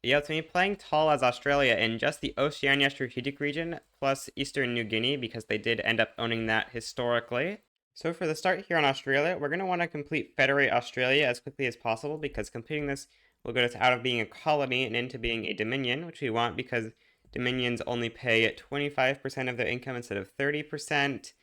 Yeah, it's me playing tall as Australia in just the Oceania strategic region, plus Eastern New Guinea, because they did end up owning that historically. So for the start here in Australia, we're going to want to complete Federate Australia as quickly as possible, because completing this will get us out of being a colony and into being a dominion, which we want because dominions only pay 25% of their income instead of 30%.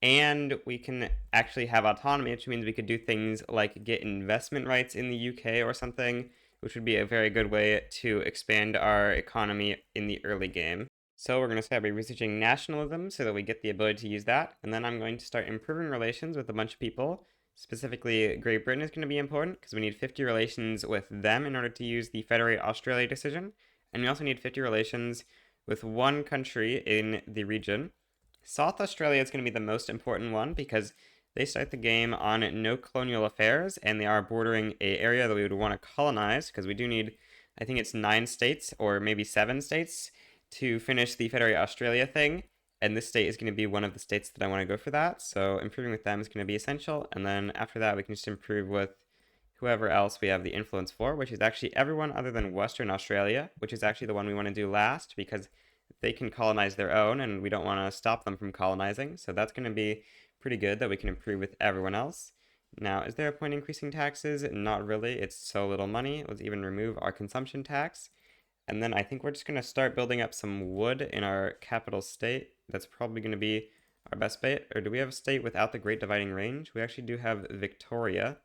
And we can actually have autonomy, which means we could do things like get investment rights in the UK or something, which would be a very good way to expand our economy in the early game. So we're going to start by researching nationalism so that we get the ability to use that. And then I'm going to start improving relations with a bunch of people. Specifically, Great Britain is going to be important because we need 50 relations with them in order to use the Federate Australia decision. And we also need 50 relations with one country in the region. South Australia is going to be the most important one because they start the game on no colonial affairs and they are bordering an area that we would want to colonize because we do need, I think it's 9 states or maybe 7 states to finish the Federate Australia thing. And this state is going to be one of the states that I want to go for that. So improving with them is going to be essential. And then after that, we can just improve with whoever else we have the influence for, which is actually everyone other than Western Australia, which is actually the one we want to do last because they can colonize their own and we don't want to stop them from colonizing. So that's going to be pretty good that we can improve with everyone else. Now, is there a point increasing taxes? Not really. It's so little money. Let's even remove our consumption tax. And then I think we're just going to start building up some wood in our capital state. That's probably going to be our best bet. Or do we have a state without the Great Dividing Range? We actually do have Victoria.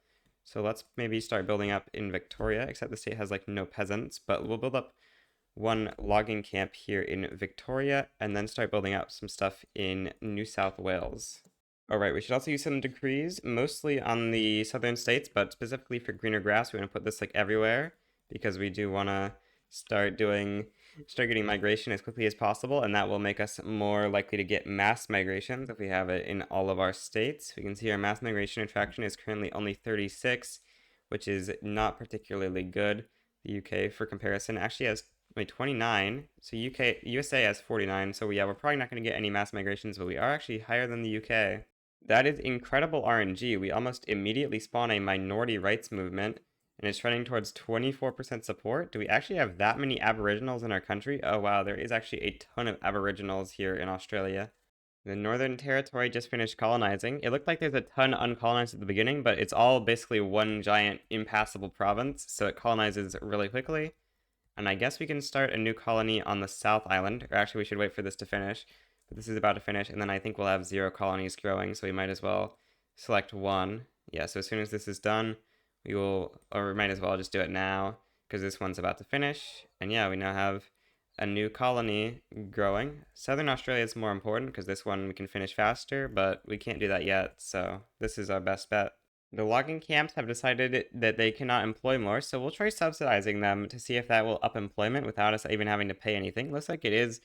So let's maybe start building up in Victoria, except the state has like no peasants, but we'll build up one logging camp here in Victoria and then start building up some stuff in New South Wales. Alright, we should also use some decrees, mostly on the southern states, but specifically for greener grass, we want to put this like everywhere because we do want to start getting migration as quickly as possible, and that will make us more likely to get mass migrations if we have it in all of our states. We can see our mass migration attraction is currently only 36, which is not particularly good. The UK, for comparison, actually has 29. So USA has 49. So yeah, we're probably not going to get any mass migrations, but we are actually higher than the UK. That is incredible RNG. We almost immediately spawn a minority rights movement, and it's trending towards 24% support. Do we actually have that many Aboriginals in our country? Oh wow, there is actually a ton of Aboriginals here in Australia. The Northern Territory just finished colonizing. It looked like there's a ton uncolonized at the beginning, but it's all basically one giant impassable province, so it colonizes really quickly. And I guess we can start a new colony on the South Island, or actually we should wait for this to finish. But this is about to finish, and then I think we'll have 0 colonies growing, so we might as well select one. Yeah, so as soon as this is done, we might as well just do it now, because this one's about to finish. And yeah, we now have a new colony growing. Southern Australia is more important, because this one we can finish faster, but we can't do that yet, so this is our best bet. The logging camps have decided that they cannot employ more, so we'll try subsidizing them to see if that will up employment without us even having to pay anything. Looks like it is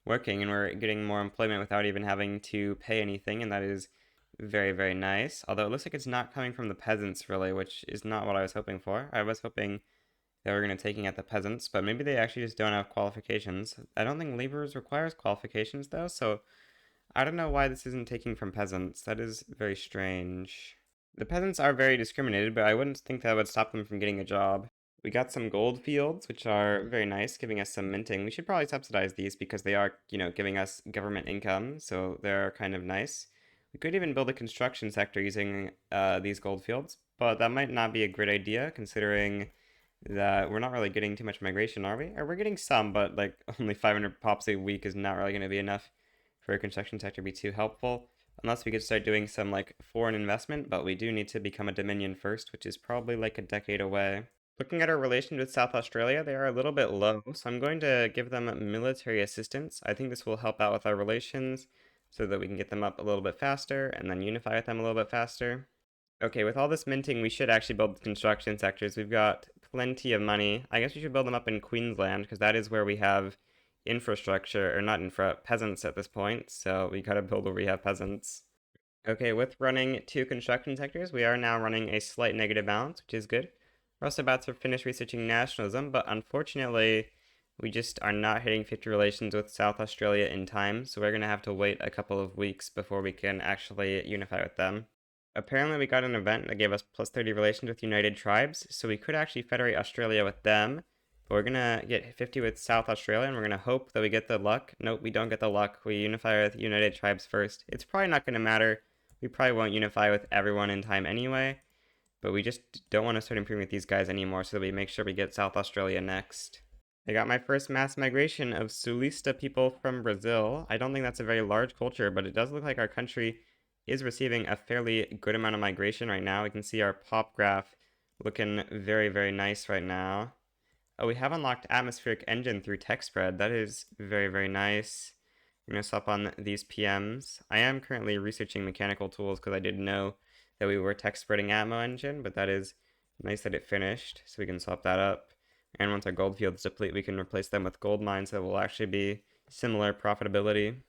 working and we're getting more employment without even having to pay anything, and that is very, very nice. Although it looks like it's not coming from the peasants really, which is not what I was hoping for. I was hoping they were going to taking at the peasants, but maybe they actually just don't have qualifications. I don't think laborers requires qualifications though, so I don't know why this isn't taking from peasants. That is very strange. The peasants are very discriminated, but I wouldn't think that would stop them from getting a job. We got some gold fields, which are very nice, giving us some minting. We should probably subsidize these because they are, giving us government income, so they're kind of nice. We could even build a construction sector using these gold fields, but that might not be a great idea considering that we're not really getting too much migration, are we? Or we're getting some, but like only 500 pops a week is not really going to be enough for a construction sector to be too helpful. Unless we could start doing some like foreign investment, but we do need to become a dominion first, which is probably like a decade away. Looking at our relations with South Australia, they are a little bit low, so I'm going to give them military assistance. I think this will help out with our relations so that we can get them up a little bit faster and then unify with them a little bit faster. Okay, with all this minting, we should actually build construction sectors. We've got plenty of money. I guess we should build them up in Queensland because that is where we have infrastructure, or not peasants at this point, so we gotta build where we have peasants. Okay, with running 2 construction sectors, we are now running a slight negative balance, which is good. We're also about to finish researching nationalism, but unfortunately, we just are not hitting 50 relations with South Australia in time, so we're gonna have to wait a couple of weeks before we can actually unify with them. Apparently we got an event that gave us plus 30 relations with United Tribes, so we could actually federate Australia with them, But we're gonna get 50 with South Australia, and we're gonna hope that we get the luck. Nope, we don't get the luck. We unify with United Tribes first. It's probably not gonna matter. We probably won't unify with everyone in time anyway, but we just don't want to start improving with these guys anymore, so that we make sure we get South Australia next. I got my first mass migration of Sulista people from Brazil. I don't think that's a very large culture, but it does look like our country is receiving a fairly good amount of migration right now. We can see our pop graph looking very, very nice right now. Oh, we have unlocked atmospheric engine through tech spread. That is very, very nice. I'm going to swap on these PMs. I am currently researching mechanical tools because I didn't know that we were tech spreading ammo engine, but that is nice that it finished, so we can swap that up. And once our gold fields deplete, we can replace them with gold mines that will actually be similar profitability.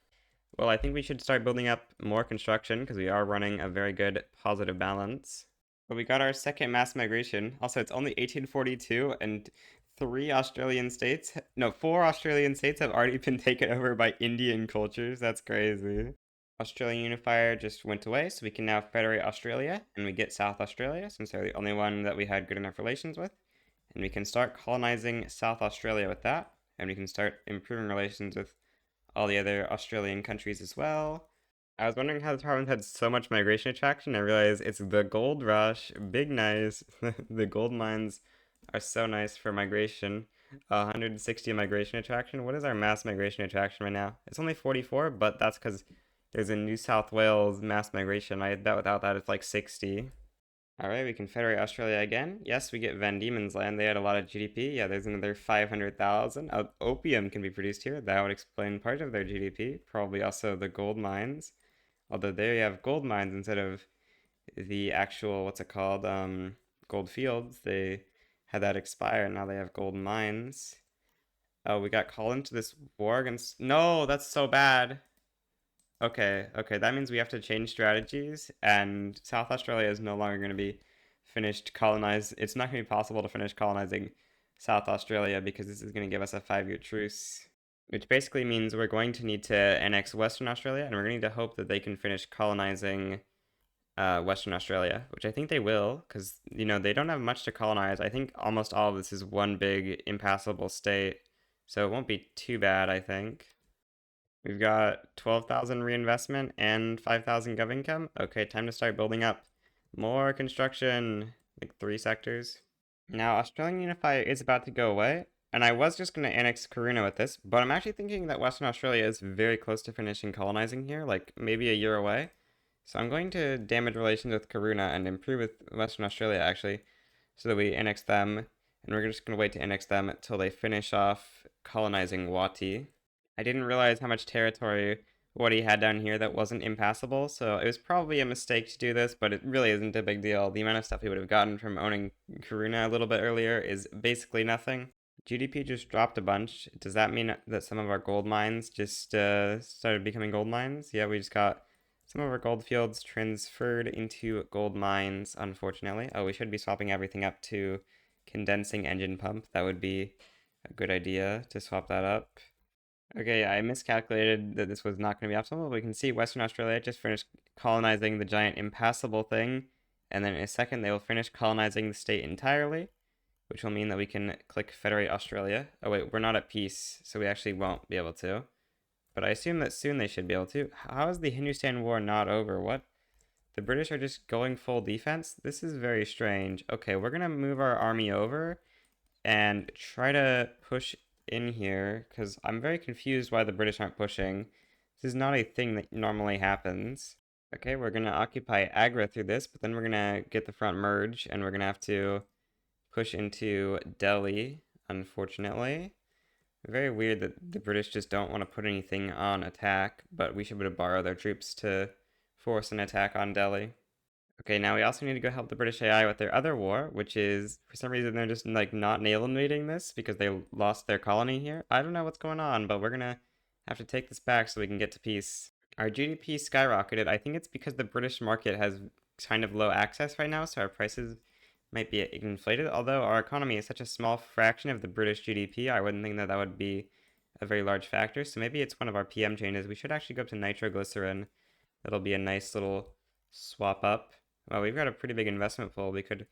Well, I think we should start building up more construction because we are running a very good positive balance. But we got our second mass migration. Also, it's only 1842, and four Australian states have already been taken over by Indian cultures. That's crazy. Australian Unifier just went away, so we can now federate Australia, and we get South Australia, since they're the only one that we had good enough relations with. And we can start colonizing South Australia with that, and we can start improving relations with all the other Australian countries as well. I was wondering how the province had so much migration attraction. I realized it's the gold rush. Big nice. The gold mines are so nice for migration. 160 migration attraction. What is our mass migration attraction right now? It's only 44, but that's because there's a New South Wales mass migration. I bet without that it's like 60. Alright, we can federate Australia again. Yes, we get Van Diemen's Land. They had a lot of GDP. Yeah, there's another 500,000. Opium can be produced here. That would explain part of their GDP. Probably also the gold mines. Although there you have gold mines instead of the actual, what's it called, gold fields. They had that expire, and now they have gold mines. Oh, we got called into this war against... No, that's so bad. Okay, that means we have to change strategies, and South Australia is no longer going to be finished colonized. It's not going to be possible to finish colonizing South Australia because this is going to give us a 5-year truce, which basically means we're going to need to annex Western Australia, and we're going to need to hope that they can finish colonizing Western Australia, which I think they will, because, they don't have much to colonize. I think almost all of this is one big impassable state, so it won't be too bad, I think. We've got 12,000 reinvestment and 5,000 gov income. Okay, time to start building up more construction, like 3 sectors. Now, Australian Unifier is about to go away, and I was just going to annex Karuna with this, but I'm actually thinking that Western Australia is very close to finishing colonizing here, like maybe a year away. So I'm going to damage relations with Karuna and improve with Western Australia, actually, so that we annex them, and we're just going to wait to annex them until they finish off colonizing Wati. I didn't realize how much territory Wati had down here that wasn't impassable, so it was probably a mistake to do this, but it really isn't a big deal. The amount of stuff we would have gotten from owning Karuna a little bit earlier is basically nothing. GDP just dropped a bunch. Does that mean that some of our gold mines just started becoming gold mines? Yeah, we just got some of our gold fields transferred into gold mines, unfortunately. Oh, we should be swapping everything up to condensing engine pump. That would be a good idea to swap that up. Okay, yeah, I miscalculated that this was not going to be optimal. We can see Western Australia just finished colonizing the giant impassable thing, and then in a second they will finish colonizing the state entirely, which will mean that we can click Federate Australia. Oh wait, we're not at peace, so we actually won't be able to. But I assume that soon they should be able to. How is the Hindustan War not over? What? The British are just going full defense? This is very strange. Okay, we're going to move our army over and try to push in here, because I'm very confused why the British aren't pushing. This is not a thing that normally happens. Okay, we're going to occupy Agra through this, but then we're going to get the front merge, and we're going to have to push into Delhi, unfortunately. Very weird that the British just don't want to put anything on attack, but we should be able to borrow their troops to force an attack on Delhi. Okay, now we also need to go help the British AI with their other war, which is, for some reason, they're just, like, not nail invading this because they lost their colony here. I don't know what's going on, but we're gonna have to take this back so we can get to peace. Our GDP skyrocketed. I think it's because the British market has kind of low access right now, so our prices might be inflated. Although our economy is such a small fraction of the British GDP, I wouldn't think that that would be a very large factor. So maybe it's one of our PM changes. We should actually go up to nitroglycerin. That'll be a nice little swap up. Well, we've got a pretty big investment pool. We could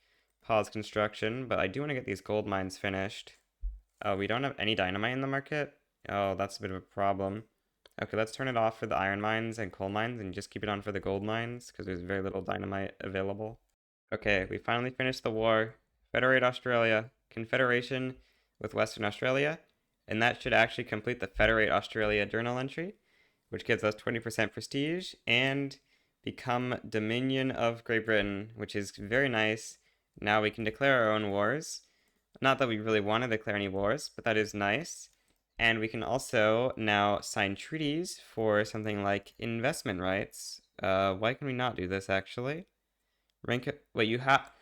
pause construction, but I do want to get these gold mines finished. Oh, we don't have any dynamite in the market? Oh, that's a bit of a problem. Okay, let's turn it off for the iron mines and coal mines and just keep it on for the gold mines because there's very little dynamite available. Okay, we finally finished the war. Federate Australia, Confederation with Western Australia, and that should actually complete the Federate Australia journal entry, which gives us 20% prestige and become Dominion of Great Britain, which is very nice. Now we can declare our own wars. Not that we really want to declare any wars, but that is nice. And we can also now sign treaties for something like investment rights. Why can we not do this actually? Wait, you have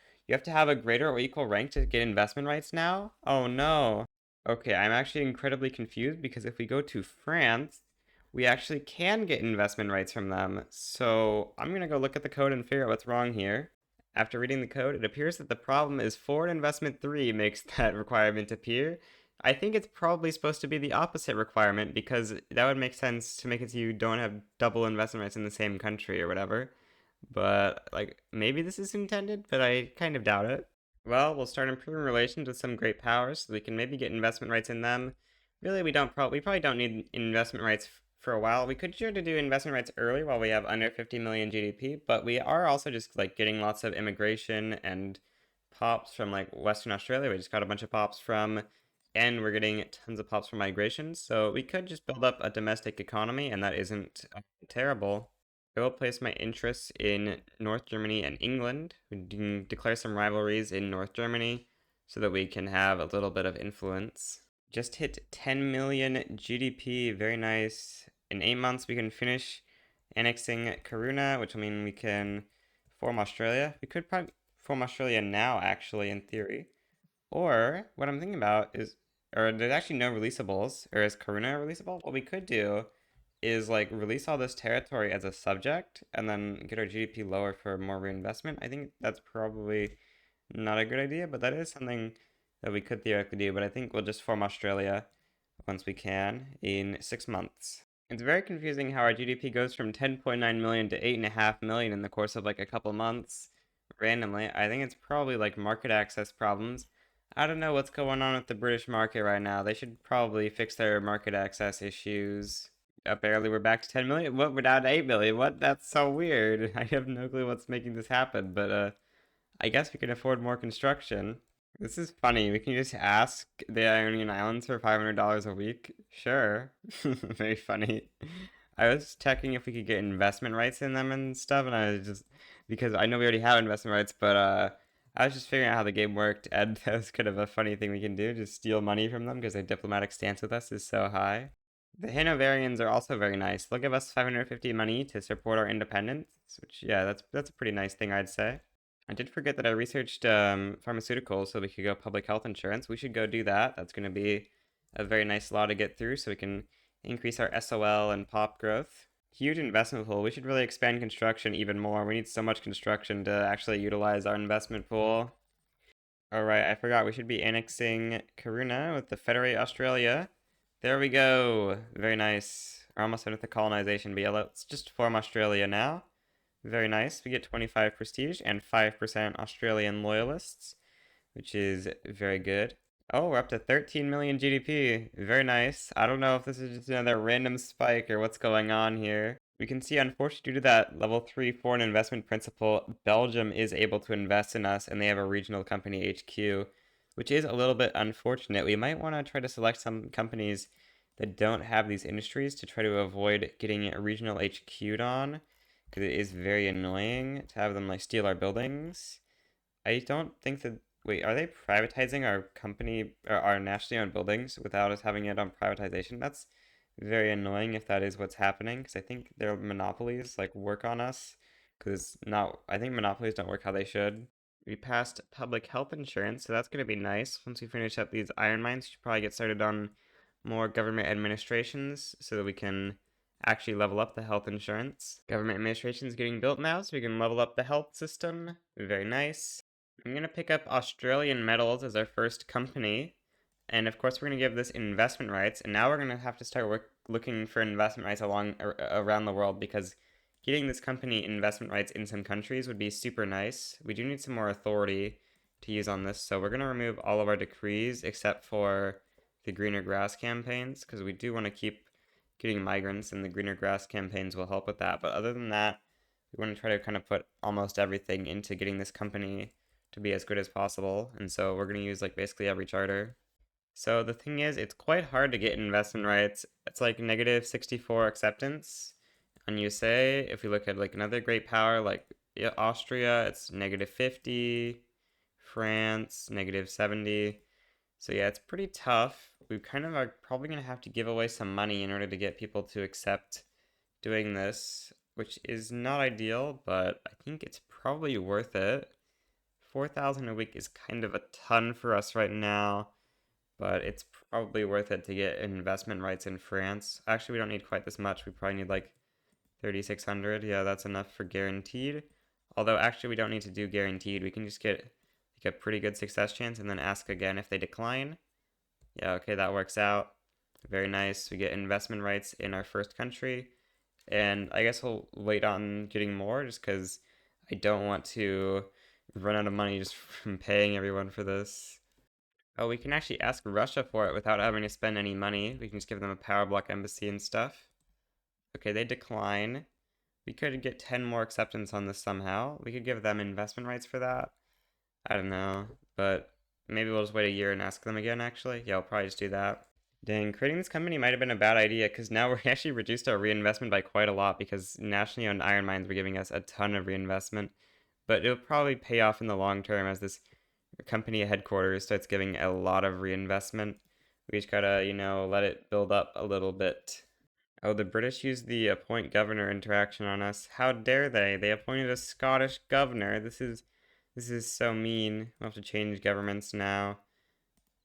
to have a greater or equal rank to get investment rights now? Oh no. Okay, I'm actually incredibly confused because if we go to France, we actually can get investment rights from them. So I'm gonna go look at the code and figure out what's wrong here. After reading the code, it appears that the problem is foreign investment 3 makes that requirement appear. I think it's probably supposed to be the opposite requirement because that would make sense to make it so you don't have double investment rights in the same country or whatever. But, like, maybe this is intended, but I kind of doubt it. Well, we'll start improving relations with some great powers so we can maybe get investment rights in them. Really, we probably don't need investment rights for a while. We could try to do investment rights early while we have under 50 million GDP, but we are also just like getting lots of immigration and pops from like Western Australia. We just got a bunch of pops from, and we're getting tons of pops from migration. So we could just build up a domestic economy, and that isn't terrible. I will place my interests in North Germany and England. We can declare some rivalries in North Germany so that we can have a little bit of influence. Just hit 10 million GDP, very nice. In 8 months, we can finish annexing Karuna, which will mean we can form Australia. We could probably form Australia now, actually, in theory. Or, what I'm thinking about is, or there's actually no releasables, or is Karuna releasable? What we could do is like release all this territory as a subject and then get our GDP lower for more reinvestment. I think that's probably not a good idea, but that is something that we could theoretically do. But I think we'll just form Australia once we can in 6 months. It's very confusing how our GDP goes from 10.9 million to 8.5 million in the course of like a couple months randomly. I think it's probably like market access problems. I don't know what's going on with the British market right now. They should probably fix their market access issues. Apparently we're back to 10 million. What? We're down to 8 million. What? That's so weird. I have no clue what's making this happen, but I guess we can afford more construction. This is funny. We can just ask the Ionian Islands for $500 a week. Sure. Very funny. I was checking if we could get investment rights in them and stuff, and I was just because I know we already have investment rights, but I was just figuring out how the game worked, and that was kind of a funny thing we can do, just steal money from them because their diplomatic stance with us is so high. The Hanoverians are also very nice. They'll give us 550 money to support our independence, which yeah, that's a pretty nice thing, I'd say. I did forget that I researched pharmaceuticals so we could go public health insurance. We should go do that. That's going to be a very nice law to get through so we can increase our SOL and pop growth. Huge investment pool. We should really expand construction even more. We need so much construction to actually utilize our investment pool. Alright, I forgot we should be annexing Karuna with the Federate Australia. There we go. Very nice. We're almost done with the colonization, but yeah, let's just form Australia now. Very nice. We get 25 prestige and 5% Australian loyalists, which is very good. Oh, we're up to 13 million GDP. Very nice. I don't know if this is just another random spike or what's going on here. We can see, unfortunately, due to that level 3 foreign investment principle, Belgium is able to invest in us and they have a regional company HQ, which is a little bit unfortunate. We might want to try to select some companies that don't have these industries to try to avoid getting a regional HQ'd on, because it is very annoying to have them like steal our buildings. I don't think that. Wait, are they privatizing our company or our nationally owned buildings without us having it on privatization? That's very annoying if that is what's happening, because I think their monopolies like work on us. Because not, I think monopolies don't work how they should. We passed public health insurance, so that's going to be nice. Once we finish up these iron mines, we should probably get started on more government administrations so that we can actually level up the health insurance. Government administration is getting built now, so we can level up the health system. Very nice. I'm going to pick up Australian Metals as our first company. And of course, we're going to give this investment rights. And now we're going to have to start looking for investment rights around the world, because getting this company investment rights in some countries would be super nice. We do need some more authority to use on this. So we're going to remove all of our decrees except for the greener grass campaigns, because we do want to keep getting migrants, and the greener grass campaigns will help with that. But other than that, we want to try to kind of put almost everything into getting this company to be as good as possible. And so we're going to use like basically every charter. So the thing is, it's quite hard to get investment rights. It's like negative 64 acceptance on USA. If we look at like another great power like Austria, it's negative 50. France, negative 70. So yeah, it's pretty tough. We kind of are probably going to have to give away some money in order to get people to accept doing this, which is not ideal, but I think it's probably worth it. 4,000 a week is kind of a ton for us right now, but it's probably worth it to get investment rights in France. Actually, we don't need quite this much. We probably need like 3,600. Yeah, that's enough for guaranteed. Although actually we don't need to do guaranteed. We can just get like a pretty good success chance and then ask again if they decline. Yeah, okay, that works out. Very nice. We get investment rights in our first country. And I guess we'll wait on getting more just because I don't want to run out of money just from paying everyone for this. Oh, we can actually ask Russia for it without having to spend any money. We can just give them a power block embassy and stuff. Okay, they decline. We could get 10 more acceptance on this somehow. We could give them investment rights for that. I don't know, but maybe we'll just wait a year and ask them again, actually. Yeah, we'll probably just do that. Dang, creating this company might have been a bad idea because now we're actually reduced our reinvestment by quite a lot because nationally owned iron mines were giving us a ton of reinvestment. But it'll probably pay off in the long term as this company headquarters starts giving a lot of reinvestment. We just gotta, let it build up a little bit. Oh, the British used the appoint governor interaction on us. How dare they? They appointed a Scottish governor. This is so mean. We'll have to change governments now.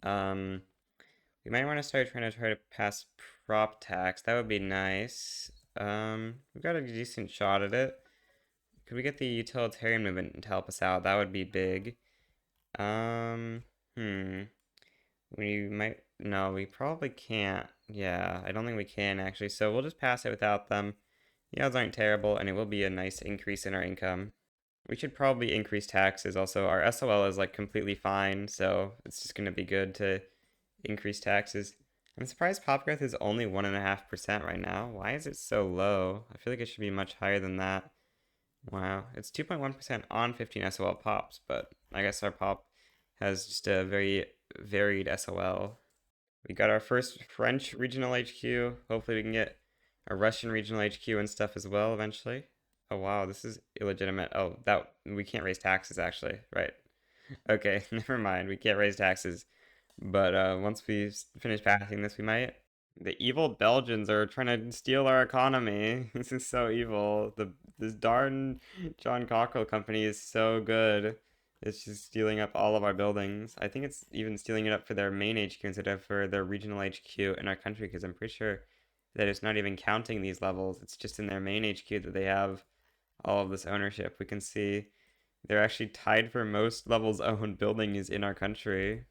We might want to try to pass prop tax. That would be nice. We've got a decent shot at it. Could we get the utilitarian movement to help us out? That would be big. We might, no, we probably can't. Yeah, I don't think we can actually. So we'll just pass it without them. The odds aren't terrible, and it will be a nice increase in our income. We should probably increase taxes also. Our SOL is like completely fine, so it's just going to be good to increase taxes. I'm surprised pop growth is only 1.5% right now. Why is it so low? I feel like it should be much higher than that. Wow, it's 2.1% on 15 SOL pops, but I guess our pop has just a very varied SOL. We got our first French regional HQ. Hopefully we can get a Russian regional HQ and stuff as well eventually. Oh wow, this is illegitimate. Oh, that we can't raise taxes actually, right? Okay, never mind. We can't raise taxes. But once we finish passing this, we might. The evil Belgians are trying to steal our economy. This is so evil. This darn John Cockrell company is so good. It's just stealing up all of our buildings. I think it's even stealing it up for their main HQ instead of for their regional HQ in our country, because I'm pretty sure that it's not even counting these levels. It's just in their main HQ that they have all of this ownership. We can see they're actually tied for most levels owned buildings in our country.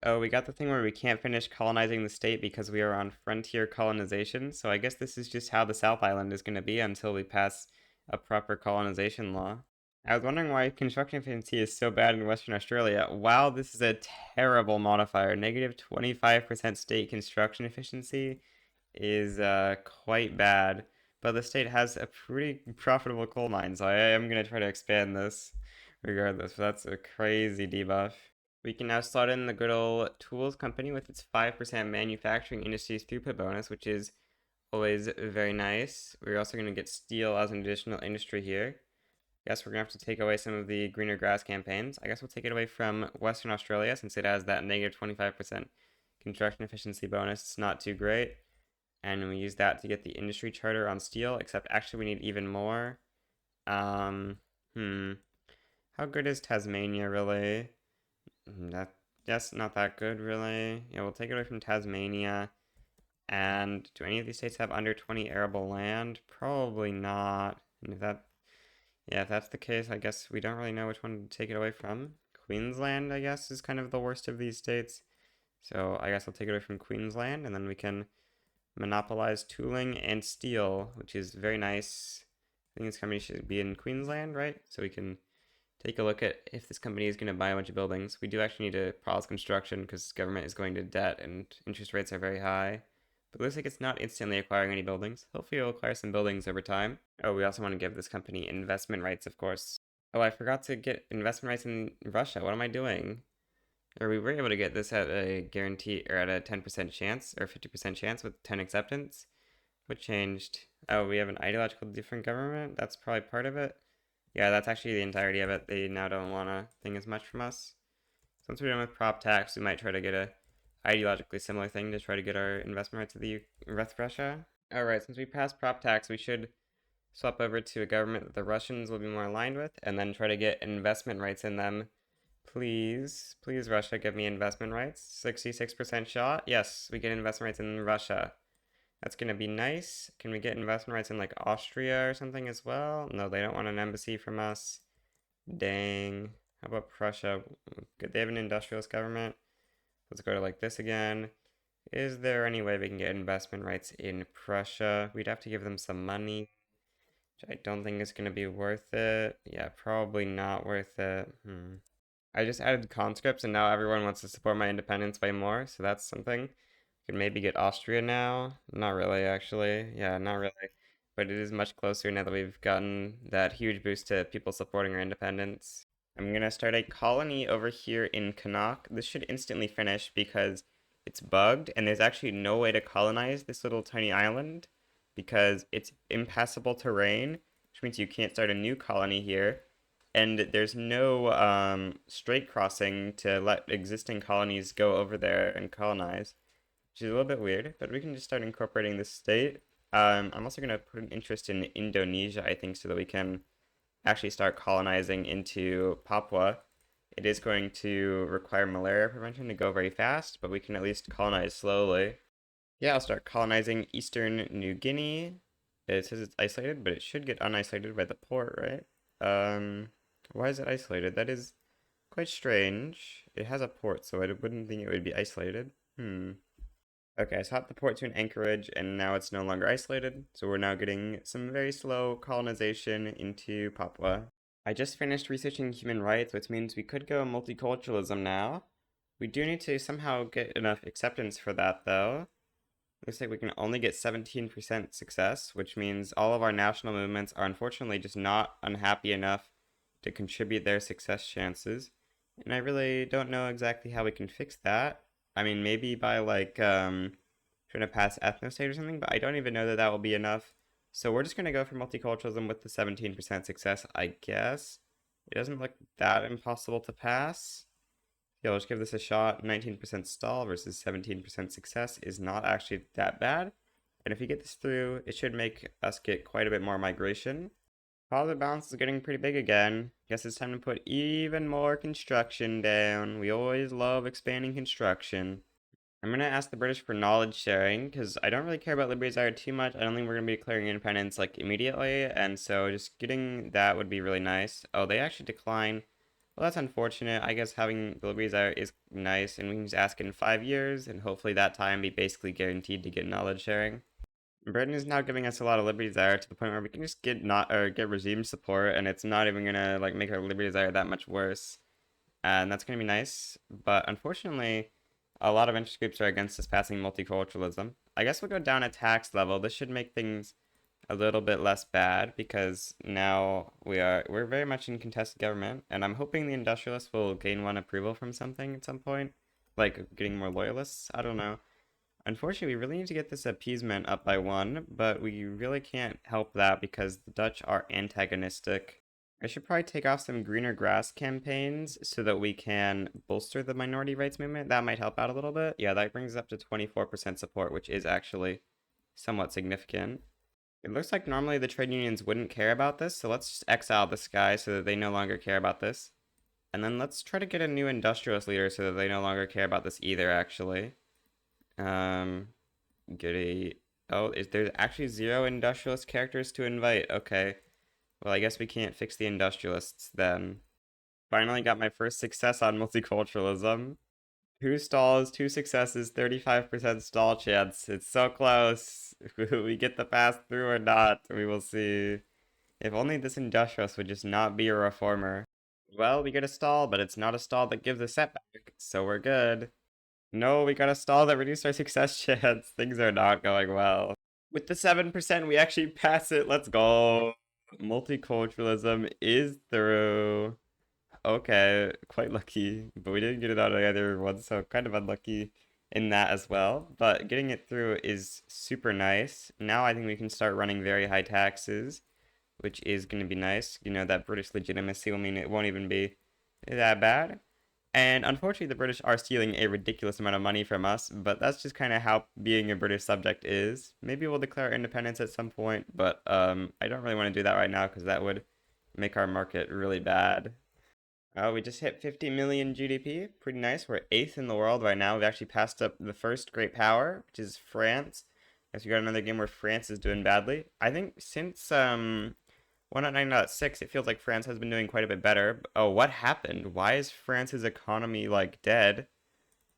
Oh, we got the thing where we can't finish colonizing the state because we are on frontier colonization. So I guess this is just how the South Island is going to be until we pass a proper colonization law. I was wondering why construction efficiency is so bad in Western Australia. Wow, this is a terrible modifier. Negative 25% state construction efficiency is quite bad. But the state has a pretty profitable coal mine, so I am going to try to expand this regardless. But that's a crazy debuff. We can now slot in the good old tools company with its 5% manufacturing industries throughput bonus, which is always very nice. We're also going to get steel as an additional industry here. Guess we're going to have to take away some of the greener grass campaigns. I guess we'll take it away from Western Australia since it has that negative 25% construction efficiency bonus. It's not too great. And we use that to get the industry charter on steel, except actually we need even more. How good is Tasmania really? That's not that good, really. Yeah, we'll take it away from Tasmania. And do any of these states have under 20 arable land? Probably not. And if that's the case, I guess we don't really know which one to take it away from. Queensland, I guess, is kind of the worst of these states. So I guess I'll take it away from Queensland, and then we can monopolize tooling and steel, which is very nice. I think this company should be in Queensland, right? So we can take a look at if this company is going to buy a bunch of buildings. We do actually need to pause construction because government is going to debt and interest rates are very high. But it looks like it's not instantly acquiring any buildings. Hopefully it'll acquire some buildings over time. Oh, we also want to give this company investment rights, of course. Oh, I forgot to get investment rights in Russia. What am I doing? Or we were able to get this at a guarantee, or at a 10% chance, or 50% chance with 10 acceptance. What changed? Oh, we have an ideological different government? That's probably part of it. Yeah, that's actually the entirety of it. They now don't want a thing as much from us. Since we're done with prop tax, we might try to get a ideologically similar thing to try to get our investment rights to the Russia. Alright, since we passed prop tax, we should swap over to a government that the Russians will be more aligned with, and then try to get investment rights in them. Please, please, Russia, give me investment rights. 66% shot. Yes, we get investment rights in Russia. That's gonna be nice. Can we get investment rights in like Austria or something as well? No, they don't want an embassy from us. Dang. How about Prussia? They have an industrialist government. Let's go to like this again. Is there any way we can get investment rights in Prussia? We'd have to give them some money, which I don't think is gonna be worth it. Yeah, probably not worth it. I just added conscripts and now everyone wants to support my independence way more, so that's something. Could maybe get Austria now. Not really, actually. Yeah, not really. But it is much closer now that we've gotten that huge boost to people supporting our independence. I'm gonna start a colony over here in Connacht. This should instantly finish because it's bugged and there's actually no way to colonize this little tiny island because it's impassable terrain, which means you can't start a new colony here. And there's no strait crossing to let existing colonies go over there and colonize, which is a little bit weird, but we can just start incorporating this state. I'm also going to put an interest in Indonesia, I think, so that we can actually start colonizing into Papua. It is going to require malaria prevention to go very fast, but we can at least colonize slowly. Yeah, I'll start colonizing Eastern New Guinea. It says it's isolated, but it should get unisolated by the port, right? Why is it isolated? That is quite strange. It has a port, so I wouldn't think it would be isolated. Okay, I swapped the port to an anchorage, and now it's no longer isolated, so we're now getting some very slow colonization into Papua. I just finished researching human rights, which means we could go multiculturalism now. We do need to somehow get enough acceptance for that, though. Looks like we can only get 17% success, which means all of our national movements are unfortunately just not unhappy enough to contribute their success chances. And I really don't know exactly how we can fix that. I mean, maybe by like trying to pass ethnostate or something, but I don't even know that that will be enough. So we're just going to go for multiculturalism with the 17% success, I guess. It doesn't look that impossible to pass. Yeah, let's give this a shot. 19% stall versus 17% success is not actually that bad. And if we get this through, it should make us get quite a bit more migration. Positive balance is getting pretty big again. Guess it's time to put even more construction down. We always love expanding construction. I'm going to ask the British for knowledge sharing, because I don't really care about Liberty Desire too much. I don't think we're going to be declaring independence, like, immediately, and so just getting that would be really nice. Oh, they actually decline. Well, that's unfortunate. I guess having the Liberty Desire is nice, and we can just ask it in 5 years, and hopefully that time be basically guaranteed to get knowledge sharing. Britain is now giving us a lot of Liberty Desire to the point where we can just get get regime support, and it's not even gonna like make our Liberty Desire that much worse, and that's gonna be nice. But unfortunately, a lot of interest groups are against us passing multiculturalism. I guess we'll go down a tax level. This should make things a little bit less bad because now we're very much in contested government, and I'm hoping the industrialists will gain one approval from something at some point, like getting more loyalists. I don't know. Unfortunately, we really need to get this appeasement up by 1, but we really can't help that because the Dutch are antagonistic. I should probably take off some greener grass campaigns so that we can bolster the minority rights movement. That might help out a little bit. Yeah, that brings up to 24% support, which is actually somewhat significant. It looks like normally the trade unions wouldn't care about this, so let's just exile this guy so that they no longer care about this. And then let's try to get a new industrialist leader so that they no longer care about this either, actually. Get a... Oh, there's actually 0 industrialist characters to invite. Okay. Well, I guess we can't fix the industrialists then. Finally got my first success on multiculturalism. 2 stalls, 2 successes, 35% stall chance. It's so close. Will we get the pass through or not? We will see. If only this industrialist would just not be a reformer. Well, we get a stall, but it's not a stall that gives a setback, so we're good. No, we got a stall that reduced our success chance. Things are not going well. With the 7%, we actually pass it. Let's go. Multiculturalism is through. Okay, quite lucky, but we didn't get it out of either one, so kind of unlucky in that as well. But getting it through is super nice. Now I think we can start running very high taxes, which is going to be nice. You know, that British legitimacy will mean it won't even be that bad. And unfortunately, the British are stealing a ridiculous amount of money from us, but that's just kind of how being a British subject is. Maybe we'll declare independence at some point, but I don't really want to do that right now because that would make our market really bad. Oh, we just hit 50 million GDP. Pretty nice. We're eighth in the world right now. We've actually passed up the first great power, which is France. Guess we got another game where France is doing badly. I think since 1.9.6, it feels like France has been doing quite a bit better. Oh, what happened? Why is France's economy like dead?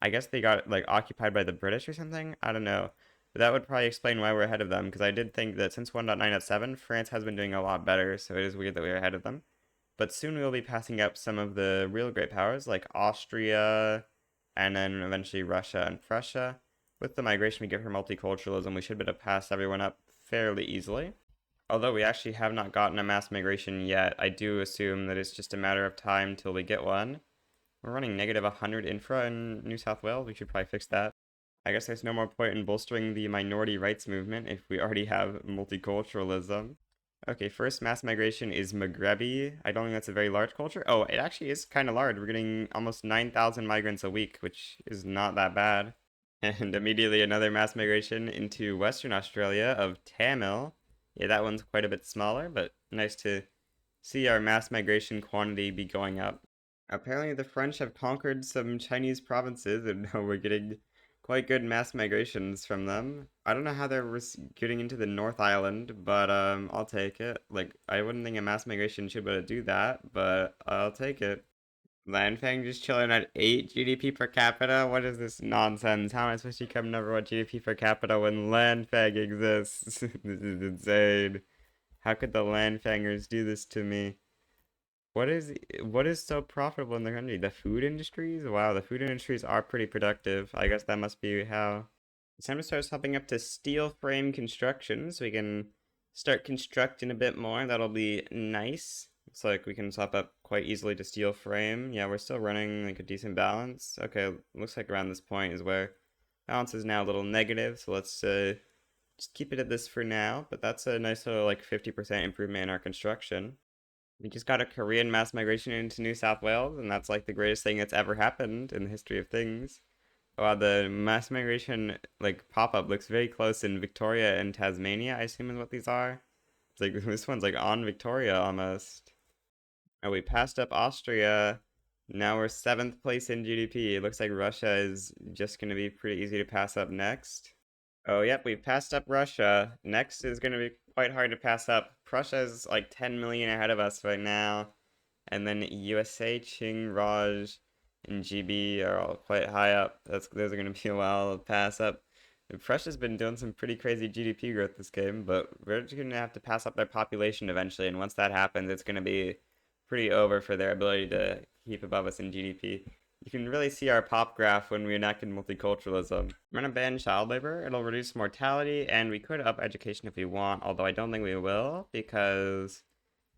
I guess they got like occupied by the British or something? I don't know. But that would probably explain why we're ahead of them, because I did think that since 1.9.7, France has been doing a lot better, so it is weird that we're ahead of them. But soon we'll be passing up some of the real great powers like Austria and then eventually Russia and Prussia. With the migration we get from multiculturalism, we should be able to pass everyone up fairly easily. Although we actually have not gotten a mass migration yet, I do assume that it's just a matter of time till we get one. We're running negative 100 infra in New South Wales. We should probably fix that. I guess there's no more point in bolstering the minority rights movement if we already have multiculturalism. Okay, first mass migration is Maghrebi. I don't think that's a very large culture. Oh, it actually is kind of large. We're getting almost 9,000 migrants a week, which is not that bad. And immediately another mass migration into Western Australia of Tamil. Yeah, that one's quite a bit smaller, but nice to see our mass migration quantity be going up. Apparently, the French have conquered some Chinese provinces, and now we're getting quite good mass migrations from them. I don't know how they're getting into the North Island, but I'll take it. Like, I wouldn't think a mass migration should be able to do that, but I'll take it. Landfang just chilling at 8 GDP per capita? What is this nonsense? How am I supposed to become number one GDP per capita when Landfang exists? This is insane. How could the Landfangers do this to me? What is so profitable in the country? The food industries? Wow, the food industries are pretty productive. I guess that must be how. It's time to start swapping up to steel frame construction so we can start constructing a bit more. That'll be nice. Looks like we can swap up quite easily to steel frame. Yeah, we're still running like a decent balance. Okay, looks like around this point is where balance is now a little negative, so let's just keep it at this for now. But that's a nice little like 50% improvement in our construction. We just got a Korean mass migration into New South Wales, and that's like the greatest thing that's ever happened in the history of things. Wow, the mass migration like pop-up looks very close in Victoria and Tasmania, I assume is what these are. It's like this one's like on Victoria almost. Oh, we passed up Austria. Now we're seventh place in GDP. It looks like Russia is just gonna be pretty easy to pass up next. Oh, yep, we've passed up Russia. Next is going to be quite hard to pass up. Prussia is like 10 million ahead of us right now. And then USA, Qing, Raj, and GB are all quite high up. Those are going to be a while to pass up. And Prussia's been doing some pretty crazy GDP growth this game, but we're just going to have to pass up their population eventually. And once that happens, it's going to be pretty over for their ability to keep above us in GDP. You can really see our pop graph when we enacted multiculturalism. We're gonna ban child labor. It'll reduce mortality, and we could up education if we want, although I don't think we will, because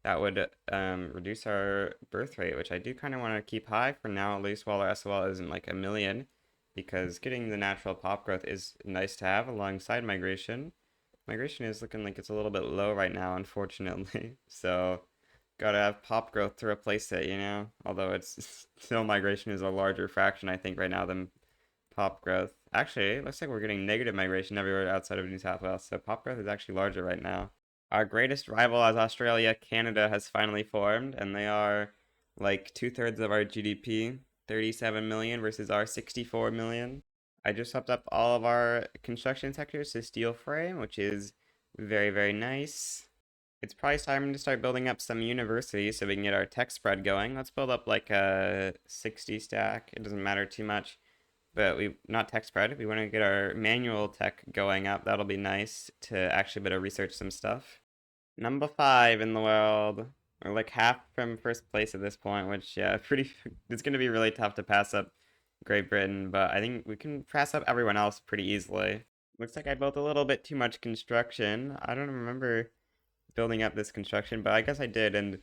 that would reduce our birth rate, which I do kind of want to keep high for now, at least while our SOL isn't like a million, because getting the natural pop growth is nice to have alongside migration. Migration is looking like it's a little bit low right now, unfortunately, so gotta have pop growth to replace it, you know? Although it's still migration is a larger fraction, I think, right now than pop growth. Actually, it looks like we're getting negative migration everywhere outside of New South Wales, so pop growth is actually larger right now. Our greatest rival as Australia, Canada, has finally formed, and they are like two-thirds of our GDP, 37 million versus our 64 million. I just swapped up all of our construction sectors to steel frame, which is very, very nice. It's probably time to start building up some universities so we can get our tech spread going. Let's build up like a 60 stack. It doesn't matter too much, but not tech spread. We want to get our manual tech going up. That'll be nice to actually better research some stuff. Number 5 in the world. We're like half from first place at this point, which, yeah, it's going to be really tough to pass up Great Britain, but I think we can pass up everyone else pretty easily. Looks like I built a little bit too much construction. I don't remember building up this construction, but I guess I did, and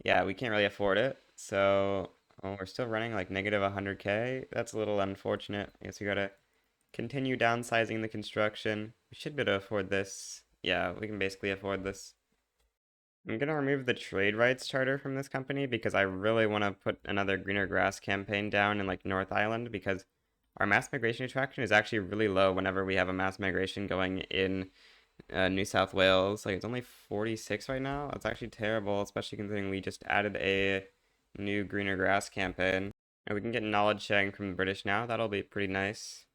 yeah, we can't really afford it. So, oh, we're still running like negative 100K. That's a little unfortunate. I guess we gotta continue downsizing the construction. We should be able to afford this. Yeah, we can basically afford this. I'm gonna remove the trade rights charter from this company because I really want to put another greener grass campaign down in like North Island because our mass migration attraction is actually really low whenever we have a mass migration going in New South Wales. Like it's only 46 right now. That's actually terrible, especially considering we just added a new greener grass campaign. And we can get knowledge sharing from the British now. That'll be pretty nice.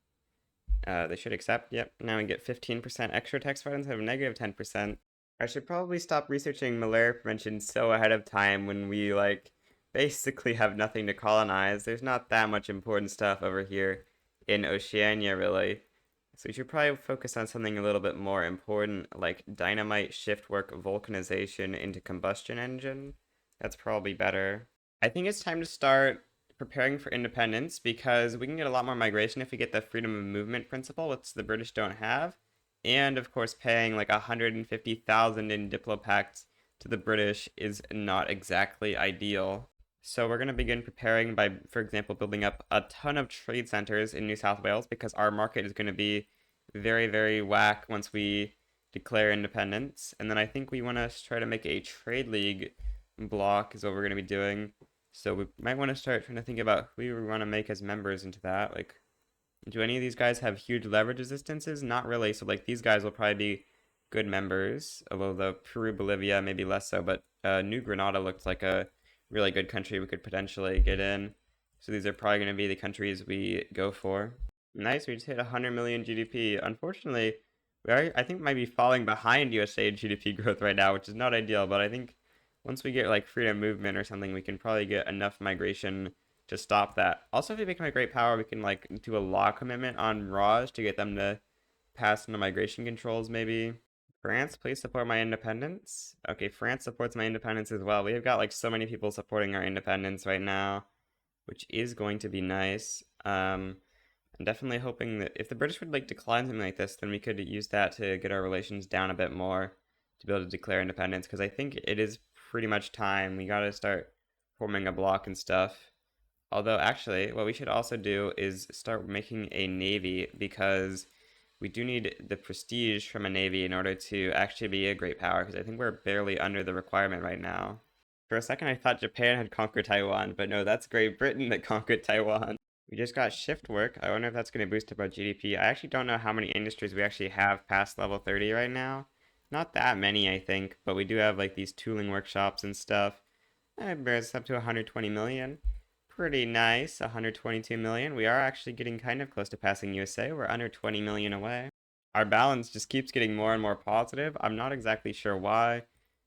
They should accept. Yep. Now we get 15% extra tax credits instead of negative 10%. I should probably stop researching malaria prevention so ahead of time when we like basically have nothing to colonize. There's not that much important stuff over here in Oceania, really. So we should probably focus on something a little bit more important, like dynamite shift work vulcanization into combustion engine. That's probably better. I think it's time to start preparing for independence because we can get a lot more migration if we get the freedom of movement principle, which the British don't have. And of course, paying like 150,000 in diplopacts to the British is not exactly ideal. So we're going to begin preparing by, for example, building up a ton of trade centers in New South Wales because our market is going to be very, very whack once we declare independence. And then I think we want to try to make a trade league block is what we're going to be doing. So we might want to start trying to think about who we want to make as members into that. Like, do any of these guys have huge leverage resistances? Not really. So like these guys will probably be good members, although the Peru, Bolivia maybe less so. But New Granada looked like a really good country we could potentially get in. So these are probably going to be the countries we go for. Nice, we just hit 100 million GDP. Unfortunately, I think might be falling behind USA GDP growth right now, which is not ideal. But I think once we get like freedom movement or something, we can probably get enough migration to stop that. Also, if we become a great power, we can like do a law commitment on Raj to get them to pass into migration controls maybe. France, please support my independence. Okay, France supports my independence as well. We have got like so many people supporting our independence right now, which is going to be nice. I'm definitely hoping that if the British would like decline something like this, then we could use that to get our relations down a bit more to be able to declare independence because I think it is pretty much time. We gotta start forming a bloc and stuff. Although, actually, what we should also do is start making a navy because we do need the prestige from a navy in order to actually be a great power because I think we're barely under the requirement right now. For a second, I thought Japan had conquered Taiwan, but no, that's Great Britain that conquered Taiwan. We just got shift work. I wonder if that's going to boost up our GDP. I actually don't know how many industries we actually have past level 30 right now. Not that many, I think, but we do have like these tooling workshops and stuff. It bears up to 120 million. Pretty nice, 122 million. We are actually getting kind of close to passing USA. We're under 20 million away. Our balance just keeps getting more and more positive. I'm not exactly sure why.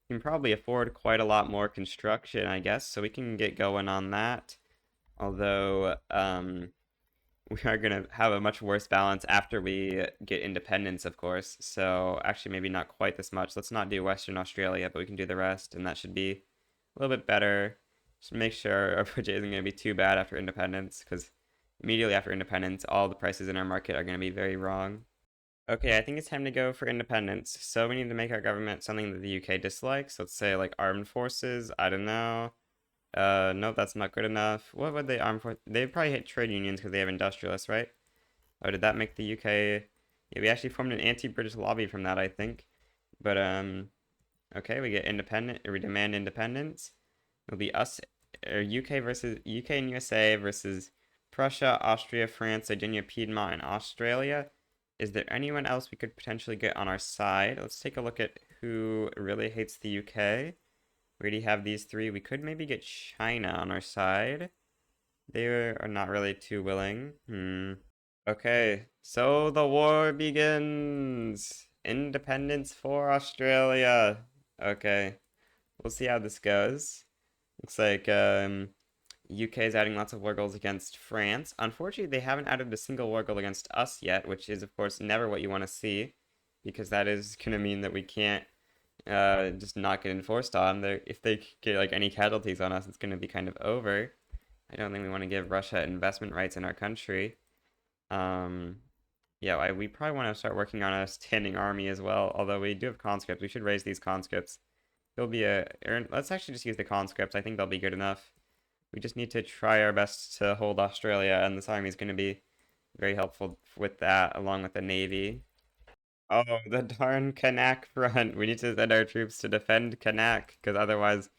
We can probably afford quite a lot more construction, I guess, so we can get going on that. Although, we are going to have a much worse balance after we get independence, of course. So, actually, maybe not quite this much. Let's not do Western Australia, but we can do the rest, and that should be a little bit better. Just make sure our budget isn't going to be too bad after independence, because immediately after independence, all the prices in our market are going to be very wrong. Okay, I think it's time to go for independence. So we need to make our government something that the UK dislikes. Let's say like armed forces. I don't know. No, that's not good enough. What would they arm for? They probably hate trade unions because they have industrialists, right? Oh, did that make the UK? Yeah, we actually formed an anti-British lobby from that, I think. But okay, we get independent, or we demand independence. It'll be us, or UK versus UK and USA versus Prussia, Austria, France, Sardinia, Piedmont, and Australia. Is there anyone else we could potentially get on our side? Let's take a look at who really hates the UK. We already have these three. We could maybe get China on our side. They are not really too willing. Okay, so the war begins. Independence for Australia. Okay, we'll see how this goes. Looks like UK is adding lots of war goals against France. Unfortunately, they haven't added a single war goal against us yet, which is, of course, never what you want to see, because that is going to mean that we can't just not get enforced on. If they get like any casualties on us, it's going to be kind of over. I don't think we want to give Russia investment rights in our country. Um, yeah, we probably want to start working on a standing army as well. Although we do have conscripts, we should raise these conscripts. There'll be let's actually just use the conscripts. I think they'll be good enough. We just need to try our best to hold Australia, and this army is going to be very helpful with that, along with the navy. Oh, the darn Kanak front. We need to send our troops to defend Kanak, because otherwise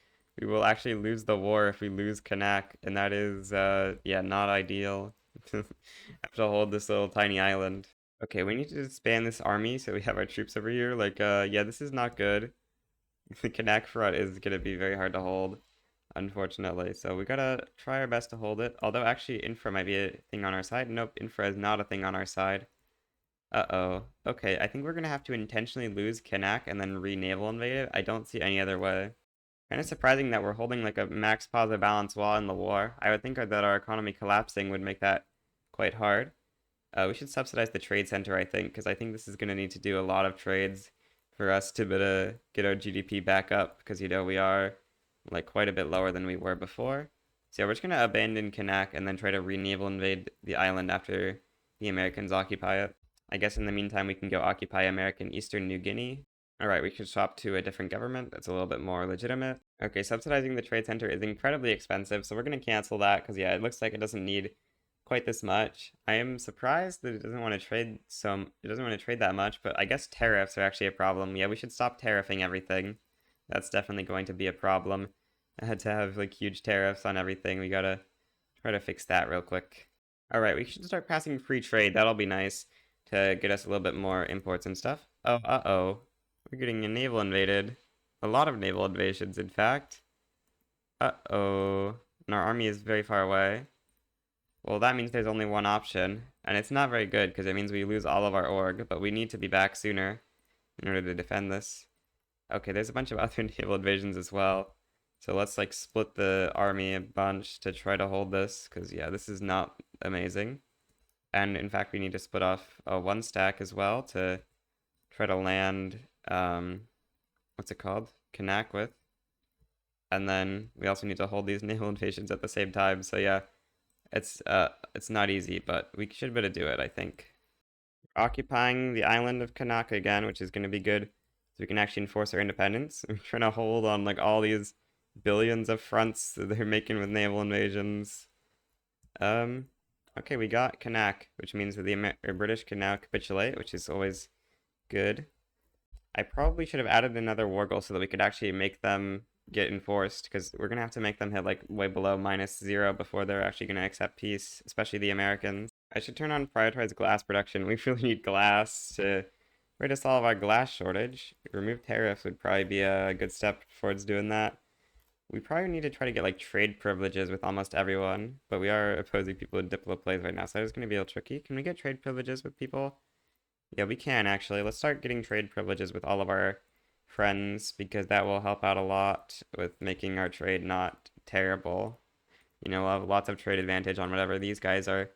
we will actually lose the war if we lose Kanak, and that is, yeah, not ideal. Have to hold this little tiny island. Okay, we need to disband this army so we have our troops over here. Like, yeah, this is not good. The Kanak front is gonna be very hard to hold, unfortunately. So we gotta try our best to hold it. Although, actually, infra might be a thing on our side. Nope, infra is not a thing on our side. Uh-oh. Okay, I think we're gonna have to intentionally lose Kanak and then re-naval invade it. I don't see any other way. Kind of surprising that we're holding like a max positive balance while in the war. I would think that our economy collapsing would make that quite hard. We should subsidize the trade center, I think, because I think this is gonna need to do a lot of trades for us to get our GDP back up, because we are like quite a bit lower than we were before. So yeah, we're just gonna abandon Kanak and then try to re-naval invade the island after the Americans occupy it. I guess in the meantime, we can go occupy American Eastern New Guinea. Alright, we should swap to a different government that's a little bit more legitimate. Okay, subsidizing the trade center is incredibly expensive, so we're going to cancel that because, yeah, it looks like it doesn't need quite this much. I am surprised that it doesn't want to trade that much, but I guess tariffs are actually a problem. Yeah, we should stop tariffing everything. That's definitely going to be a problem. I had to have like huge tariffs on everything. We gotta try to fix that real quick. Alright, we should start passing free trade. That'll be nice to get us a little bit more imports and stuff. Oh, uh-oh. We're getting a naval invaded. A lot of naval invasions, in fact. Uh-oh. And our army is very far away. Well, that means there's only one option. And it's not very good, because it means we lose all of our org, but we need to be back sooner in order to defend this. Okay, there's a bunch of other naval invasions as well. So let's, like, split the army a bunch to try to hold this, because, yeah, this is not amazing. And, in fact, we need to split off one stack as well to try to land, what's it called? Kanak with. And then we also need to hold these naval invasions at the same time. So yeah, it's not easy, but we should be able to do it, I think. Occupying the island of Kanak again, which is going to be good, so we can actually enforce our independence. We're trying to hold on like all these billions of fronts that they're making with naval invasions. Okay, we got Kanak, which means that the British can now capitulate, which is always good. I probably should have added another war goal so that we could actually make them get enforced, because we're gonna have to make them hit like way below -0 before they're actually gonna accept peace, especially the Americans. I should turn on prioritize glass production. We really need glass to try to solve our glass shortage. Remove tariffs would probably be a good step towards doing that. We probably need to try to get like trade privileges with almost everyone, but we are opposing people with diplo plays right now, so it's gonna be a little tricky. Can we get trade privileges with people? Yeah, we can actually. Let's start getting trade privileges with all of our friends, because that will help out a lot with making our trade not terrible. We'll have lots of trade advantage on whatever these guys are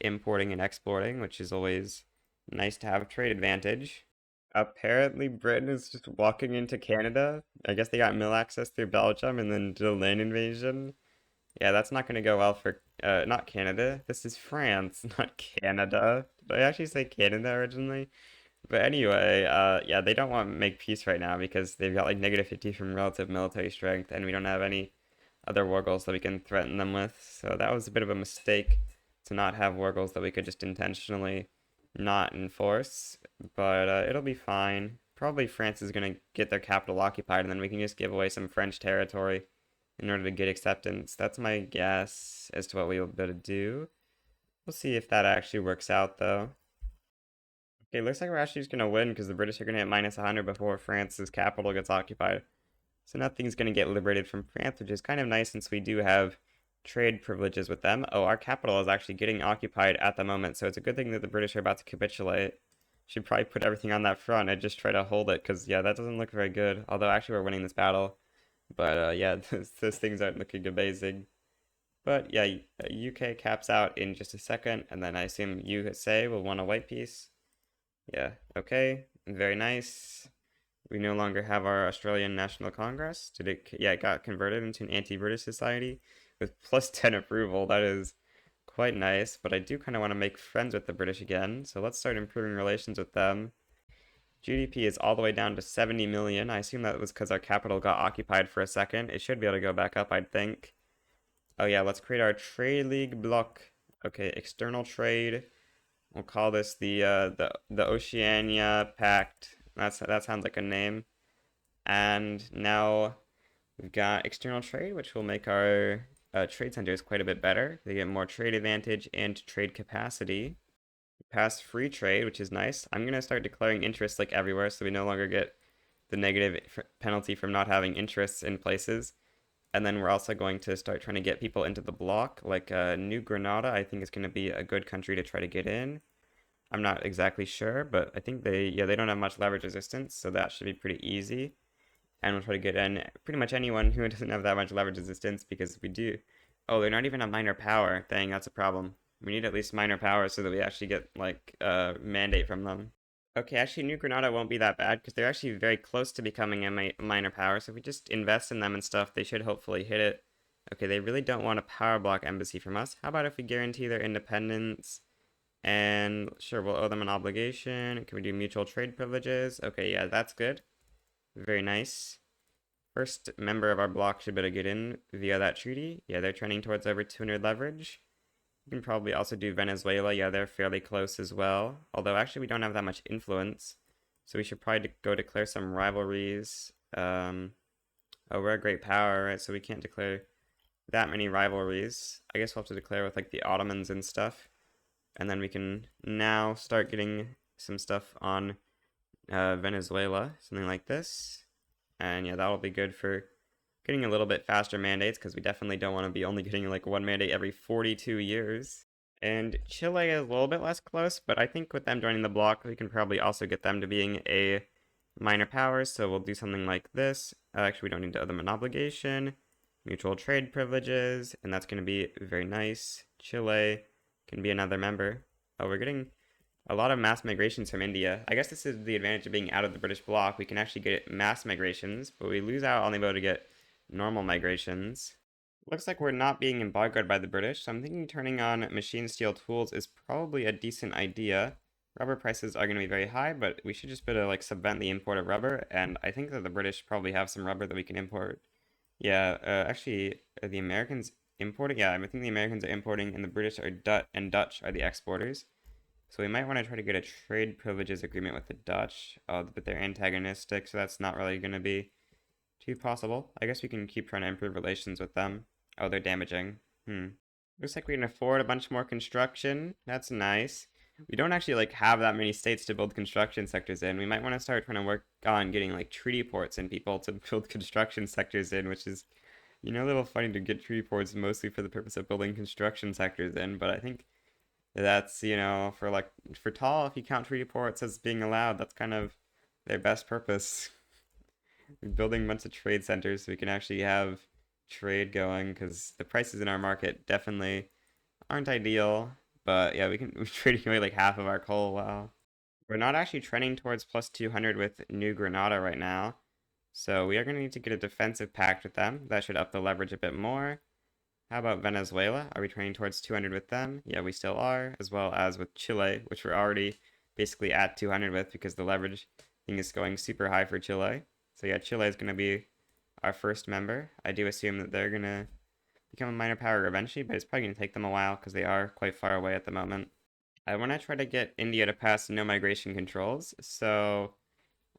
importing and exporting, which is always nice to have trade advantage. Apparently, Britain is just walking into Canada. I guess they got mill access through Belgium and then did a land invasion. Yeah, that's not going to go well for, not Canada. This is France, not Canada. Did I actually say Canada originally? But anyway, yeah, they don't want to make peace right now because they've got like -50 from relative military strength, and we don't have any other war goals that we can threaten them with. So that was a bit of a mistake to not have war goals that we could just intentionally not enforce. But it'll be fine. Probably France is going to get their capital occupied, and then we can just give away some French territory in order to get acceptance. That's my guess as to what we'll be able to do. We'll see if that actually works out, though. Okay, looks like we're actually just going to win because the British are going to hit -100 before France's capital gets occupied. So nothing's going to get liberated from France, which is kind of nice since we do have trade privileges with them. Oh, our capital is actually getting occupied at the moment, so it's a good thing that the British are about to capitulate. Should probably put everything on that front and just try to hold it, because, yeah, that doesn't look very good. Although, actually, we're winning this battle. But, yeah, those things aren't looking amazing. But, yeah, UK caps out in just a second, and then I assume USA will want a white piece. Yeah, okay, very nice. We no longer have our Australian National Congress. Did it? Yeah, it got converted into an anti-British society with plus 10 approval. That is quite nice, but I do kind of want to make friends with the British again, so let's start improving relations with them. GDP is all the way down to 70 million. I assume that was because our capital got occupied for a second. It should be able to go back up, I'd think. Oh yeah, let's create our trade league block. Okay, external trade. We'll call this the Oceania Pact. That sounds like a name. And now we've got external trade, which will make our trade centers quite a bit better. They get more trade advantage and trade capacity. Pass free trade, which is nice. I'm going to start declaring interest like everywhere so we no longer get the negative penalty from not having interests in places. And then we're also going to start trying to get people into the block, like New Granada, I think is going to be a good country to try to get in. I'm not exactly sure, but I think they don't have much leverage resistance, so that should be pretty easy. And we'll try to get in pretty much anyone who doesn't have that much leverage resistance because we do. Oh, they're not even a minor power. Dang, that's a problem. We need at least minor power so that we actually get like a mandate from them. Okay, actually, New Granada won't be that bad because they're actually very close to becoming a minor power. So if we just invest in them and stuff, they should hopefully hit it. Okay, they really don't want a power block embassy from us. How about if we guarantee their independence? And sure, we'll owe them an obligation. Can we do mutual trade privileges? Okay, yeah, that's good. Very nice. First member of our block should be able to get in via that treaty. Yeah, they're trending towards over 200 leverage. You can probably also do Venezuela. Yeah, they're fairly close as well. Although, actually, we don't have that much influence. So we should probably go declare some rivalries. Oh, we're a great power, right? So we can't declare that many rivalries. I guess we'll have to declare with, like, the Ottomans and stuff. And then we can now start getting some stuff on Venezuela. Something like this. And, yeah, that'll be good for getting a little bit faster mandates because we definitely don't want to be only getting like one mandate every 42 years. And Chile is a little bit less close, but I think with them joining the bloc, we can probably also get them to being a minor power. So we'll do something like this. Actually, we don't need to owe them an obligation. Mutual trade privileges, and that's going to be very nice. Chile can be another member. Oh, we're getting a lot of mass migrations from India. I guess this is the advantage of being out of the British bloc. We can actually get mass migrations, but we lose out on the ability to get normal migrations. Looks like we're not being embargoed by the British, so I'm thinking turning on machine steel tools is probably a decent idea. Rubber prices are going to be very high, but we should just be able to like subvent the import of rubber, and I think that the British probably have some rubber that we can import. Yeah, actually, are the Americans importing? Yeah, I think the Americans are importing, and the British are Dutch are the exporters. So we might want to try to get a trade privileges agreement with the Dutch, but they're antagonistic, so that's not really going to be too possible. I guess we can keep trying to improve relations with them. Oh, they're damaging. Looks like we can afford a bunch more construction. That's nice. We don't actually like have that many states to build construction sectors in. We might want to start trying to work on getting like treaty ports and people to build construction sectors in, which is, a little funny to get treaty ports mostly for the purpose of building construction sectors in, but I think that's, for tall, if you count treaty ports as being allowed, that's kind of their best purpose. We're building a bunch of trade centers so we can actually have trade going because the prices in our market definitely aren't ideal. But yeah, we're trading away like half of our coal. Wow. We're not actually trending towards plus 200 with New Granada right now. So we are going to need to get a defensive pact with them. That should up the leverage a bit more. How about Venezuela? Are we trending towards 200 with them? Yeah, we still are, as well as with Chile, which we're already basically at 200 with because the leverage thing is going super high for Chile. So yeah, Chile is going to be our first member. I do assume that they're going to become a minor power eventually, but it's probably going to take them a while because they are quite far away at the moment. I want to try to get India to pass no migration controls, so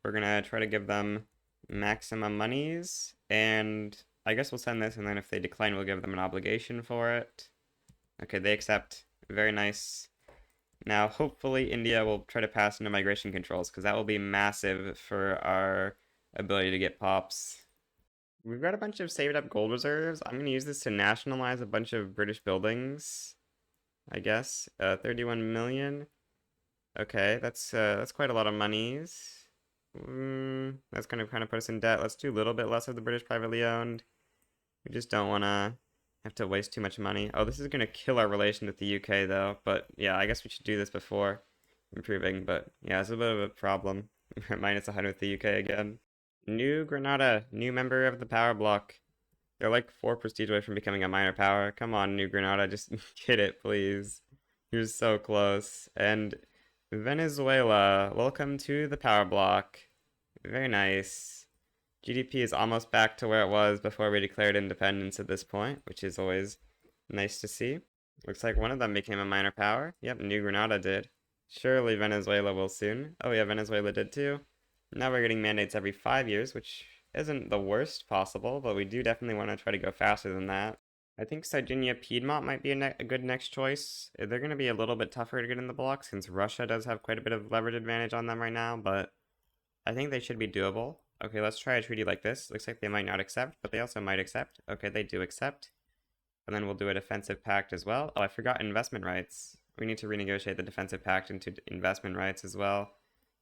we're going to try to give them maximum monies, and I guess we'll send this, and then if they decline, we'll give them an obligation for it. Okay, they accept. Very nice. Now, hopefully, India will try to pass no migration controls, because that will be massive for our ability to get pops. We've got a bunch of saved up gold reserves. I'm going to use this to nationalize a bunch of British buildings, I guess. 31 million. Okay, that's quite a lot of monies. That's going to kind of put us in debt. Let's do a little bit less of the British privately owned. We just don't want to have to waste too much money. Oh, this is going to kill our relation with the UK, though. But yeah, I guess we should do this before improving. But yeah, it's a bit of a problem. We're minus 100 with the UK again. New Granada, new member of the power block. They're like 4 prestige away from becoming a minor power. Come on, New Granada, just get it, please. You're so close. And Venezuela, welcome to the power block. Very nice. GDP is almost back to where it was before we declared independence at this point, which is always nice to see. Looks like one of them became a minor power. Yep, New Granada did. Surely Venezuela will soon. Oh yeah, Venezuela did too. Now we're getting mandates every 5 years, which isn't the worst possible, but we do definitely want to try to go faster than that. I think Sardinia Piedmont might be a good next choice. They're going to be a little bit tougher to get in the block since Russia does have quite a bit of leverage advantage on them right now, but I think they should be doable. Okay, let's try a treaty like this. Looks like they might not accept, but they also might accept. Okay, they do accept. And then we'll do a defensive pact as well. Oh, I forgot investment rights. We need to renegotiate the defensive pact into investment rights as well,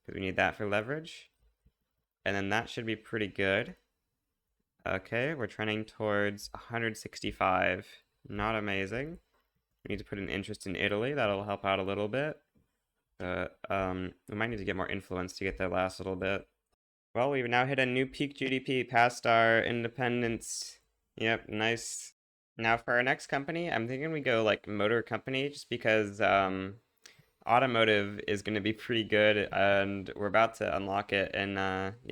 because we need that for leverage. And then that should be pretty good. Okay, we're trending towards 165. Not amazing. We need to put an interest in Italy. That'll help out a little bit. We might need to get more influence to get that last little bit. Well, we've now hit a new peak GDP past our independence. Yep, nice. Now for our next company, I'm thinking we go like motor company just because automotive is going to be pretty good and we're about to unlock it in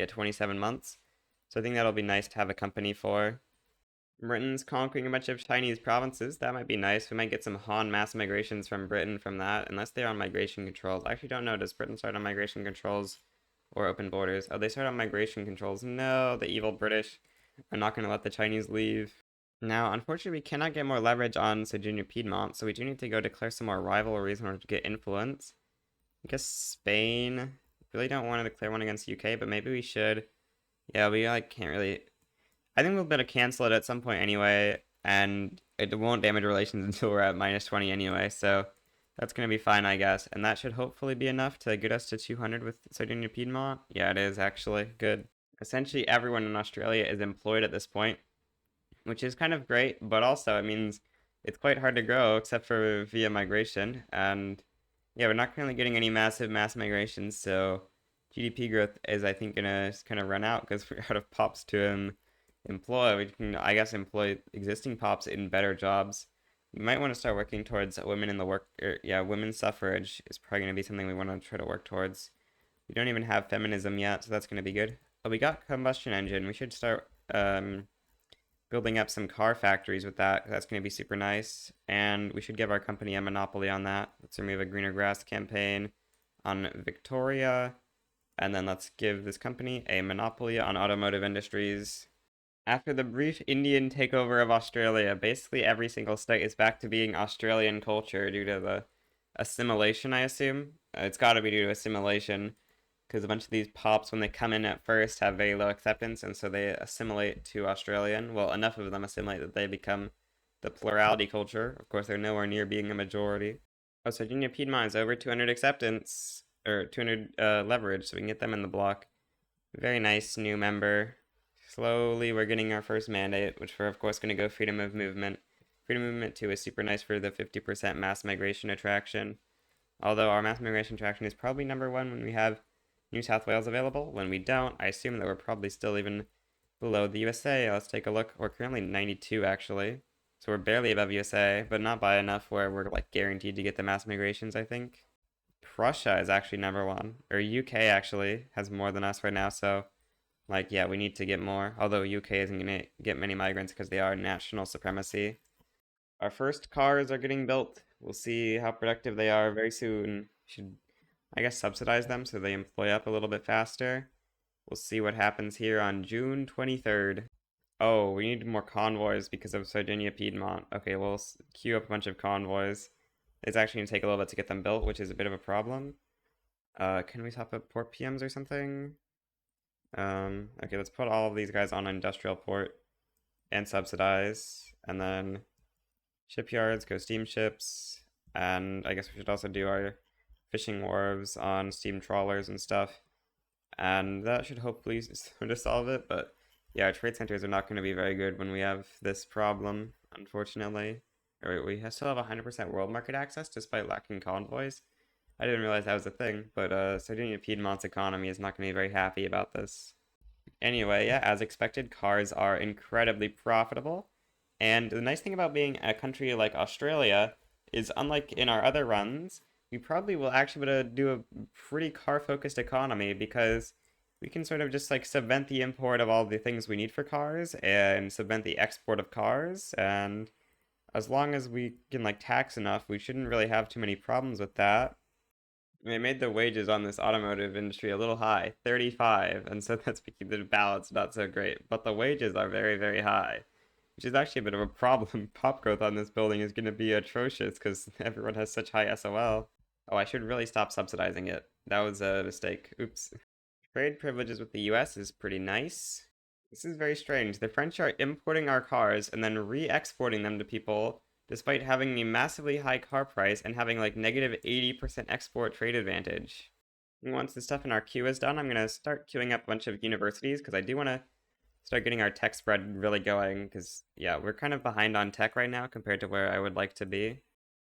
27 months. So I think that'll be nice to have a company for. Britain's conquering a bunch of Chinese provinces. That might be nice. We might get some Han mass migrations from Britain from that, unless they're on migration controls. I actually don't know. Does Britain start on migration controls or open borders? Oh, they start on migration controls. No, the evil British are not going to let the Chinese leave. Now, unfortunately, we cannot get more leverage on Sardinia Piedmont, so we do need to go declare some more rivalries in order to get influence. I guess Spain. Really don't want to declare one against UK, but maybe we should. Yeah, we like can't really. I think we'll better cancel it at some point anyway, and it won't damage relations until we're at minus 20 anyway, so that's gonna be fine, I guess. And that should hopefully be enough to get us to 200 with Sardinia Piedmont. Yeah, it is actually good. Essentially, everyone in Australia is employed at this point, which is kind of great, but also it means it's quite hard to grow except for via migration. And yeah, we're not currently getting any massive mass migrations, so GDP growth is, I think, gonna kind of run out because we're out of pops to employ. We can, I guess, employ existing pops in better jobs. We might want to start working towards women in the work. Women's suffrage is probably gonna be something we want to try to work towards. We don't even have feminism yet, so that's gonna be good. Oh, we got combustion engine. We should start building up some car factories with that. That's going to be super nice. And we should give our company a monopoly on that. Let's remove a greener grass campaign on Victoria. And then let's give this company a monopoly on automotive industries. After the brief Indian takeover of Australia, basically every single state is back to being Australian culture due to the assimilation, I assume. It's got to be due to assimilation, because a bunch of these pops, when they come in at first, have very low acceptance, and so they assimilate to Australian. Well, enough of them assimilate that they become the plurality culture. Of course, they're nowhere near being a majority. Oh, Sardinia Piedmont is over 200 acceptance, or 200 leverage, so we can get them in the block. Very nice new member. Slowly, we're getting our first mandate, which we're, of course, going to go freedom of movement. Freedom of movement 2 is super nice for the 50% mass migration attraction. Although our mass migration attraction is probably number 1 when we have New South Wales available. When we don't, I assume that we're probably still even below the USA. Let's take a look. We're currently 92, actually. So we're barely above USA, but not by enough where we're like guaranteed to get the mass migrations, I think. Prussia is actually number 1. Or UK actually has more than us right now, so like, yeah, we need to get more. Although UK isn't going to get many migrants because they are national supremacy. Our first cars are getting built. We'll see how productive they are very soon. Should, I guess, subsidize them so they employ up a little bit faster. We'll see what happens here on June 23rd. Oh, we need more convoys because of Sardinia Piedmont. Okay, we'll queue up a bunch of convoys. It's actually going to take a little bit to get them built, which is a bit of a problem. Can we top up port PMs or something? Okay, let's put all of these guys on industrial port and subsidize. And then shipyards, go steamships. And I guess we should also do our fishing wharves on steam trawlers and stuff. And that should hopefully sort of solve it. But yeah, our trade centers are not going to be very good when we have this problem, unfortunately. We still have 100% world market access despite lacking convoys. I didn't realize that was a thing, but Sardinia Piedmont's economy is not going to be very happy about this. Anyway, yeah, as expected, cars are incredibly profitable. And the nice thing about being a country like Australia is, unlike in our other runs, we probably will actually be able to do a pretty car-focused economy because we can sort of just like subvent the import of all the things we need for cars and subvent the export of cars. And as long as we can like tax enough, we shouldn't really have too many problems with that. They made the wages on this automotive industry a little high, 35, and so that's making the balance not so great. But the wages are very, very high, which is actually a bit of a problem. Pop growth on this building is going to be atrocious because everyone has such high SOL. Oh, I should really stop subsidizing it. That was a mistake. Oops. Trade privileges with the US is pretty nice. This is very strange. The French are importing our cars and then re-exporting them to people despite having a massively high car price and having like negative 80% export trade advantage. Once the stuff in our queue is done, I'm going to start queuing up a bunch of universities because I do want to start getting our tech spread really going because, yeah, we're kind of behind on tech right now compared to where I would like to be.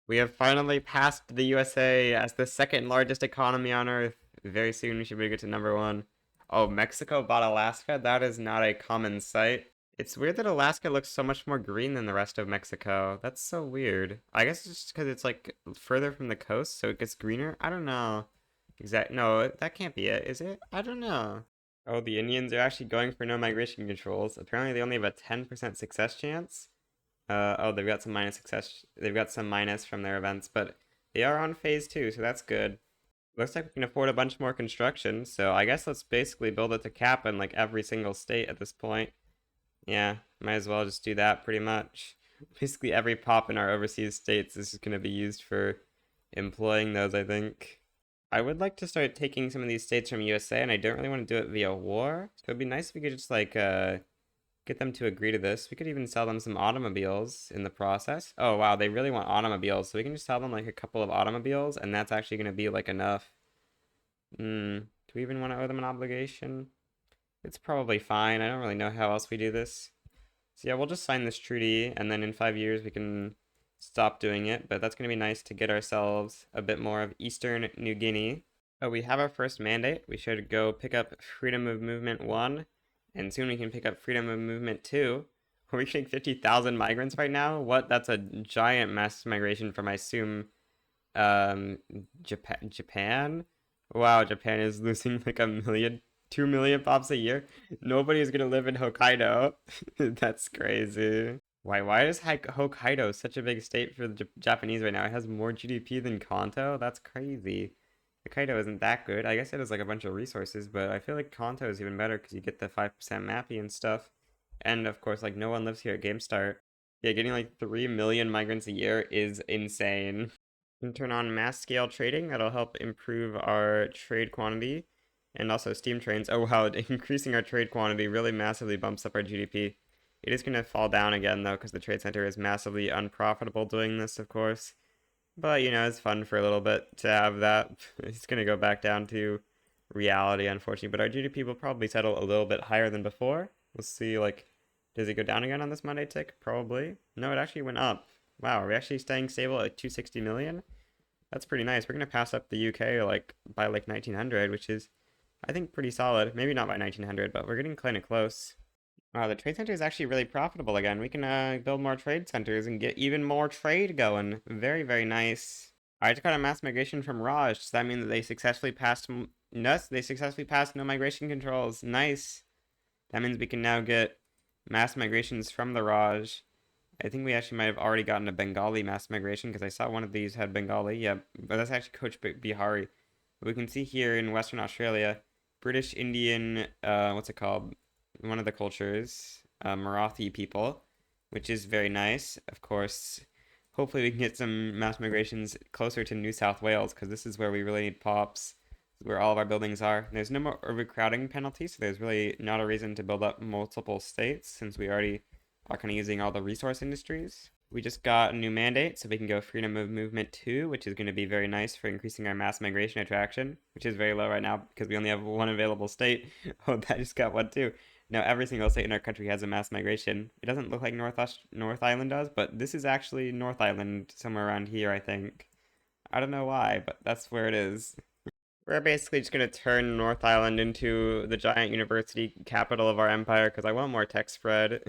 We have finally passed the USA as the second largest economy on Earth. Very soon we should be good to number one. Oh, Mexico bought Alaska? That is not a common sight. It's weird that Alaska looks so much more green than the rest of Mexico. That's so weird. I guess it's just because it's like further from the coast, so it gets greener. I don't know. No, that can't be it, is it? I don't know. Oh, the Indians are actually going for no migration controls. Apparently they only have a 10% success chance. Oh, they've got some minus success. They've got some minus from their events, but they are on phase 2, so that's good. Looks like we can afford a bunch more construction, so I guess let's basically build it to cap in like every single state at this point. Yeah, might as well just do that pretty much. Basically every pop in our overseas states is just going to be used for employing those, I think. I would like to start taking some of these states from USA, and I don't really want to do it via war. So it'd be nice if we could just like get them to agree to this. We could even sell them some automobiles in the process. Oh wow, they really want automobiles, so we can just sell them like a couple of automobiles, and that's actually going to be like enough. Do we even want to owe them an obligation? It's probably fine. I don't really know how else we do this. So yeah, we'll just sign this treaty, and then in 5 years we can stop doing it. But that's going to be nice to get ourselves a bit more of Eastern New Guinea. Oh, we have our first mandate. We should go pick up Freedom of Movement 1, and soon we can pick up Freedom of Movement 2. We're reaching 50,000 migrants right now. What? That's a giant mass migration from, I assume, um, Japan? Wow, Japan is losing like 2 million pops a year. Nobody's gonna live in Hokkaido. That's crazy. Why is Hokkaido such a big state for the Japanese right now? It has more GDP than Kanto? That's crazy. Hokkaido isn't that good. I guess it has like a bunch of resources, but I feel like Kanto is even better because you get the 5% mappy and stuff. And of course, like no one lives here at Game Start. Yeah, getting like 3 million migrants a year is insane. We can turn on mass scale trading. That'll help improve our trade quantity and also steam trains. Oh wow, increasing our trade quantity really massively bumps up our GDP. It is going to fall down again though because the trade center is massively unprofitable doing this, of course. But you know, it's fun for a little bit to have that. It's going to go back down to reality, unfortunately. But our GDP will probably settle a little bit higher than before. We'll see, like, does it go down again on this Monday tick? Probably. No, it actually went up. Wow, are we actually staying stable at 260 million? That's pretty nice. We're going to pass up the UK like by like 1900, which is, I think, pretty solid. Maybe not by 1900, but we're getting kind of close. Wow, the trade center is actually really profitable again. We can build more trade centers and get even more trade going. Very, very nice. I just got a mass migration from Raj. Does that mean that they successfully passed... Yes, they successfully passed no migration controls. Nice. That means we can now get mass migrations from the Raj. I think we actually might have already gotten a Bengali mass migration because I saw one of these had Bengali. Yeah, but that's actually Coach Bihari. But we can see here in Western Australia, British Indian, what's it called? One of the cultures, Marathi people, which is very nice. Of course, hopefully we can get some mass migrations closer to New South Wales because this is where we really need pops, where all of our buildings are. There's no more overcrowding penalty, so there's really not a reason to build up multiple states since we already are kind of using all the resource industries. We just got a new mandate, so we can go Freedom of Movement 2, which is going to be very nice for increasing our mass migration attraction, which is very low right now because we only have one available state. Oh, that just got one too. Now, every single state in our country has a mass migration. It doesn't look like North Island does, but this is actually North Island, somewhere around here, I think. I don't know why, but that's where it is. We're basically just gonna turn North Island into the giant university capital of our empire because I want more tech spread.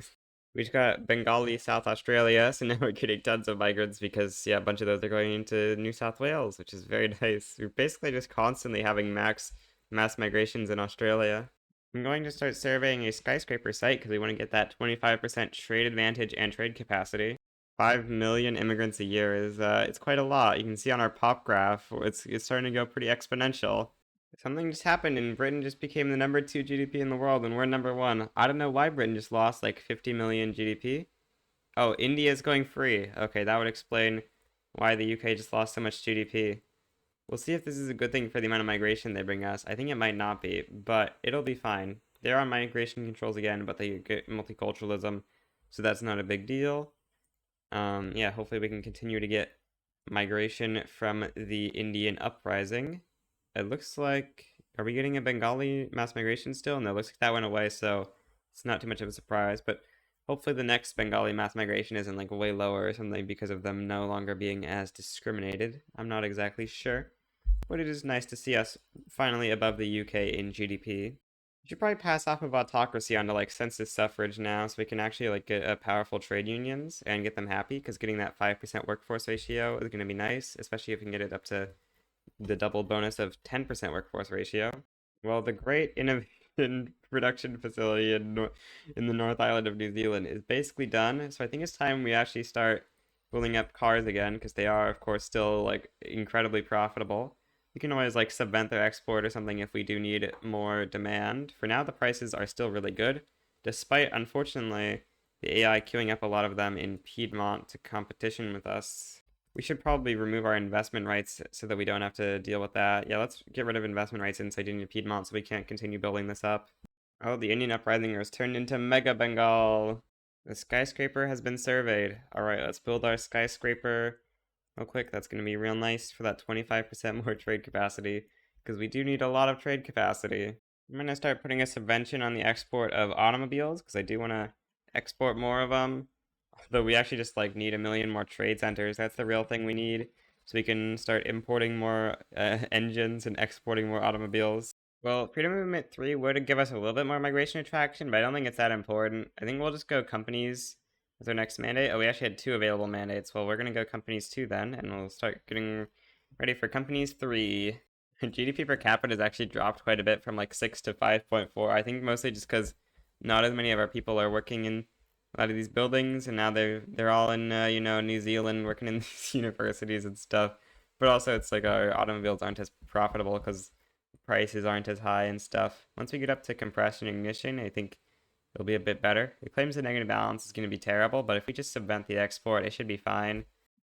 We just got Bengali, South Australia, so now we're getting tons of migrants because, yeah, a bunch of those are going into New South Wales, which is very nice. We're basically just constantly having mass migrations in Australia. I'm going to start surveying a skyscraper site because we want to get that 25% trade advantage and trade capacity. 5 million immigrants a year is it's quite a lot. You can see on our pop graph, it's starting to go pretty exponential. Something just happened and Britain just became the number 2 GDP in the world and we're number 1. I don't know why Britain just lost like 50 million GDP. Oh, India's going free. Okay, that would explain why the UK just lost so much GDP. We'll see if this is a good thing for the amount of migration they bring us. I think it might not be, but it'll be fine. They're on migration controls again, but they get multiculturalism, so that's not a big deal. Yeah, hopefully we can continue to get migration from the Indian uprising. It looks like, are we getting a Bengali mass migration still? No, it looks like that went away, so it's not too much of a surprise, but hopefully the next Bengali mass migration isn't like way lower or something because of them no longer being as discriminated. I'm not exactly sure, but it is nice to see us finally above the UK in GDP. We should probably pass off of autocracy onto like census suffrage now so we can actually like get powerful trade unions and get them happy because getting that 5% workforce ratio is going to be nice, especially if we can get it up to the double bonus of 10% workforce ratio. Well, the Great Innovation Production Facility in the North Island of New Zealand is basically done. So I think it's time we actually start pulling up cars again because they are, of course, still like incredibly profitable. We can always like subvent their export or something if we do need more demand. For now, the prices are still really good, despite, unfortunately, the AI queuing up a lot of them in Piedmont to competition with us. We should probably remove our investment rights so that we don't have to deal with that. Yeah, let's get rid of investment rights inside Indian Piedmont so we can't continue building this up. Oh, the Indian uprising has turned into Mega Bengal. The skyscraper has been surveyed. Alright, let's build our skyscraper real quick. That's going to be real nice for that 25% more trade capacity because we do need a lot of trade capacity. I'm going to start putting a subvention on the export of automobiles because I do want to export more of them. Though we actually just like need a million more trade centers. That's the real thing we need. So we can start importing more engines and exporting more automobiles. Well, Freedom Movement 3 would give us a little bit more migration attraction, but I don't think it's that important. I think we'll just go companies as our next mandate. Oh, we actually had 2 available mandates. Well, we're going to go companies 2 then, and we'll start getting ready for companies 3. GDP per capita has actually dropped quite a bit from like 6 to 5.4. I think mostly just because not as many of our people are working in a lot of these buildings, and now they're all in New Zealand working in these universities and stuff. But also, it's like our automobiles aren't as profitable because prices aren't as high and stuff. Once we get up to compression ignition, I think it'll be a bit better. It claims the negative balance is going to be terrible, but if we just subvent the export, it should be fine.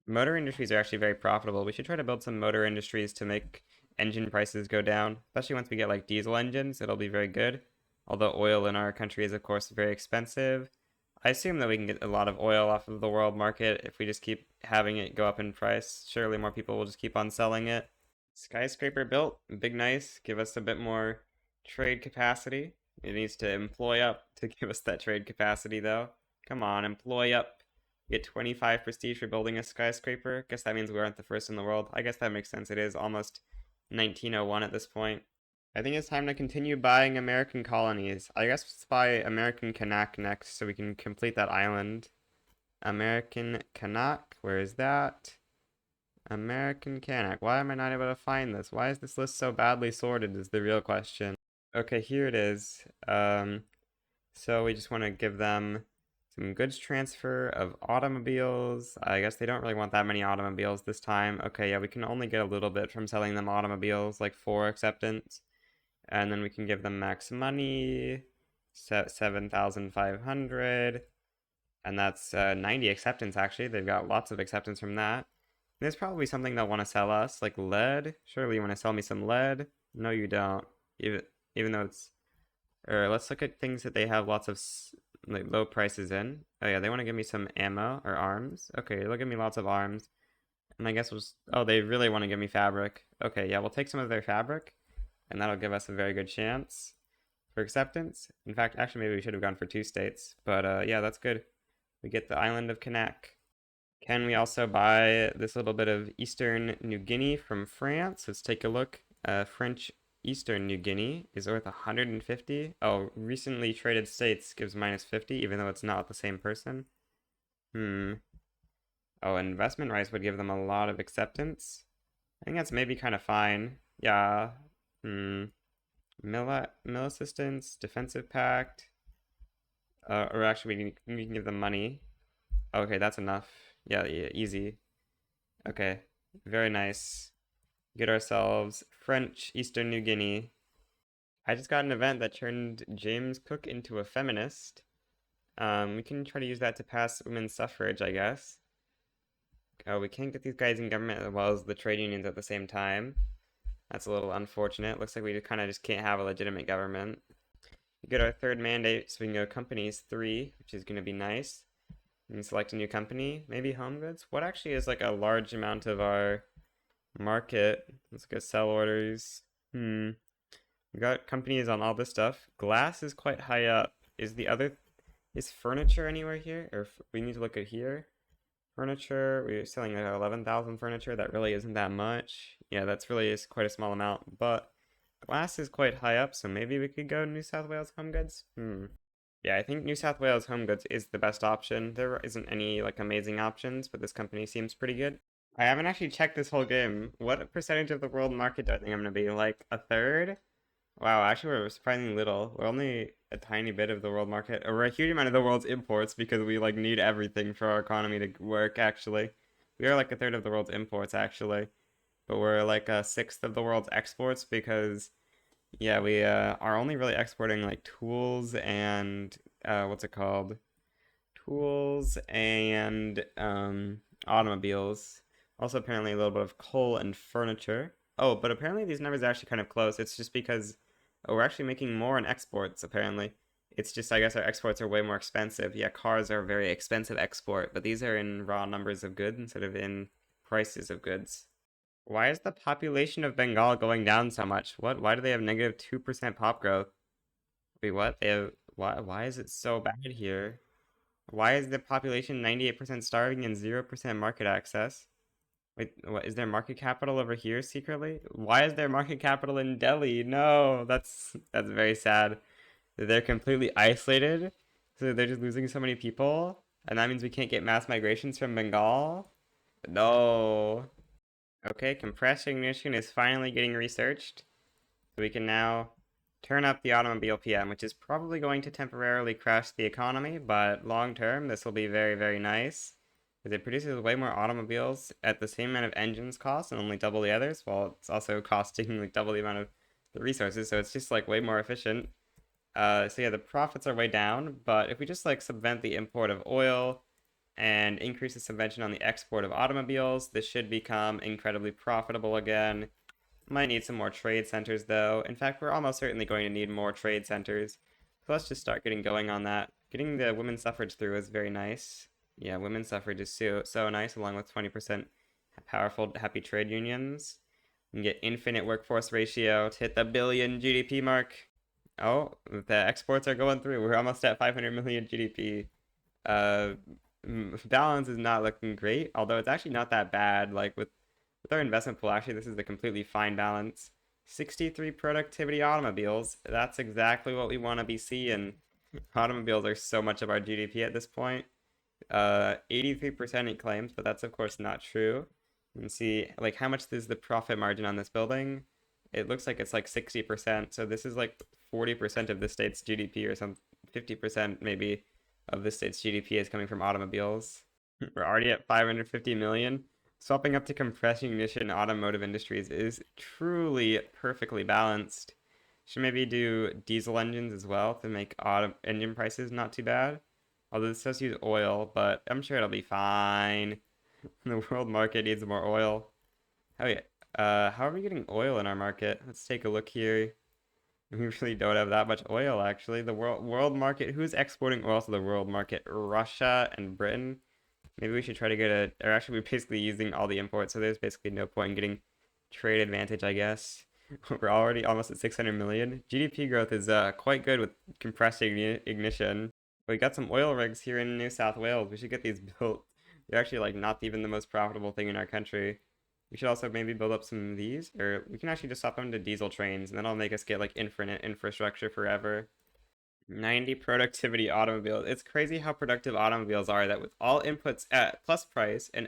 Motor industries are actually very profitable. We should try to build some motor industries to make engine prices go down, especially once we get like diesel engines. It'll be very good. Although oil in our country is of course very expensive. I assume that we can get a lot of oil off of the world market if we just keep having it go up in price. Surely more people will just keep on selling it. Skyscraper built, big nice, give us a bit more trade capacity. It needs to employ up to give us that trade capacity though. Come on, employ up. Get 25 prestige for building a skyscraper. Guess that means we aren't the first in the world. I guess that makes sense. It is almost 1901 at this point. I think it's time to continue buying American colonies. I guess let's buy American Kanak next so we can complete that island. American Kanak, where is that? American Kanak. Why am I not able to find this? Why is this list so badly sorted is the real question. Okay, here it is. So we just want to give them some goods transfer of automobiles. I guess they don't really want that many automobiles this time. Okay, yeah, we can only get a little bit from selling them automobiles, like 4 acceptance. And then we can give them max money, 7,500. And that's 90 acceptance, actually. They've got lots of acceptance from that. There's probably something they'll want to sell us, like lead. Surely you want to sell me some lead? No, you don't. Even though it's... Or let's look at things that they have lots of like low prices in. Oh yeah, they want to give me some ammo or arms. Okay, they'll give me lots of arms. And I guess we'll... Oh, they really want to give me fabric. Okay, yeah, we'll take some of their fabric. And that'll give us a very good chance for acceptance. In fact, actually, maybe we should have gone for 2 states. But yeah, that's good. We get the island of Kanak. Can we also buy this little bit of Eastern New Guinea from France? Let's take a look. French Eastern New Guinea is worth 150. Oh, recently traded states gives minus 50, even though it's not the same person. Hmm. Oh, investment rights would give them a lot of acceptance. I think that's maybe kind of fine. Yeah. Hmm. Mill assistance, defensive pact. Or actually, we can give them money. Okay, that's enough. Yeah, yeah, easy. Okay, very nice. Get ourselves French Eastern New Guinea. I just got an event that turned James Cook into a feminist. We can try to use that to pass women's suffrage, I guess. Oh, we can't get these guys in government as well as the trade unions at the same time. That's a little unfortunate. Looks like we kind of just can't have a legitimate government. We get our third mandate, so we can go companies 3, which is going to be nice. We can select a new company, maybe home goods. What actually is like a large amount of our market? Let's go sell orders. We got companies on all this stuff. Glass is quite high up. Is furniture anywhere here? Or we need to look at here. Furniture, we're selling like 11,000 furniture. That really isn't that much. Yeah, that's really is quite a small amount. But glass is quite high up, so maybe we could go New South Wales home goods. Yeah, I think New South Wales home goods is the best option. There isn't any like amazing options, but this company seems pretty good. I haven't actually checked this whole game. What percentage of the world market do I think I'm gonna be? Like a third? Wow, actually we're surprisingly little. We're only a tiny bit of the world market. Or we're a huge amount of the world's imports because we like need everything for our economy to work actually. We are like a third of the world's imports actually. But we're like a sixth of the world's exports because yeah, we are only really exporting like tools and what's it called? Tools and automobiles. Also, apparently, a little bit of coal and furniture. Oh, but apparently, these numbers are actually kind of close. It's just because we're actually making more in exports, apparently. It's just, I guess, our exports are way more expensive. Yeah, cars are a very expensive export, but these are in raw numbers of goods instead of in prices of goods. Why is the population of Bengal going down so much? What? Why do they have negative 2% pop growth? Wait, what? They have, why is it so bad here? Why is the population 98% starving and 0% market access? Wait, what is there market capital over here secretly? Why is there market capital in Delhi? No, that's very sad. They're completely isolated, so they're just losing so many people, and that means we can't get mass migrations from Bengal. No. Okay, compressed ignition is finally getting researched. So we can now turn up the automobile PM, which is probably going to temporarily crash the economy, but long term, this will be very, very nice. Because it produces way more automobiles at the same amount of engines cost and only double the others, while it's also costing like double the amount of the resources, so it's just like way more efficient. So yeah, the profits are way down, but if we just like subvent the import of oil and increase the subvention on the export of automobiles, this should become incredibly profitable again. Might need some more trade centers though. In fact, we're almost certainly going to need more trade centers. So let's just start getting going on that. Getting the women's suffrage through is very nice. Yeah, women's suffrage is so nice, along with 20% powerful, happy trade unions. We can get infinite workforce ratio to hit the billion GDP mark. Oh, the exports are going through. We're almost at 500 million GDP. Uh, balance is not looking great, although it's actually not that bad. Like with our investment pool, actually, this is a completely fine balance. 63 productivity automobiles. That's exactly what we want to be seeing. Automobiles are so much of our GDP at this point. 83% it claims, but that's of course not true. You can see like how much is the profit margin on this building. It looks like it's like 60%. So this is like 40% of the state's GDP or some 50% maybe of the state's GDP is coming from automobiles. We're already at 550 million. Swapping up to compression ignition automotive industries is truly perfectly balanced. Should maybe do diesel engines as well to make auto engine prices not too bad. Although this does use oil, but I'm sure it'll be fine. The world market needs more oil. Oh yeah. How are we getting oil in our market? Let's take a look here. We really don't have that much oil actually. The world market, who's exporting oil to the world market? Russia and Britain. Maybe we should try to get or actually we're basically using all the imports, so there's basically no point in getting trade advantage, I guess. We're already almost at 600 million. GDP growth is quite good with compressed ignition. We got some oil rigs here in New South Wales. We should get these built. They're actually like not even the most profitable thing in our country. We should also maybe build up some of these, or we can actually just swap them to diesel trains, and then that'll make us get like infinite infrastructure forever. 90 productivity automobiles. It's crazy how productive automobiles are that with all inputs at plus price and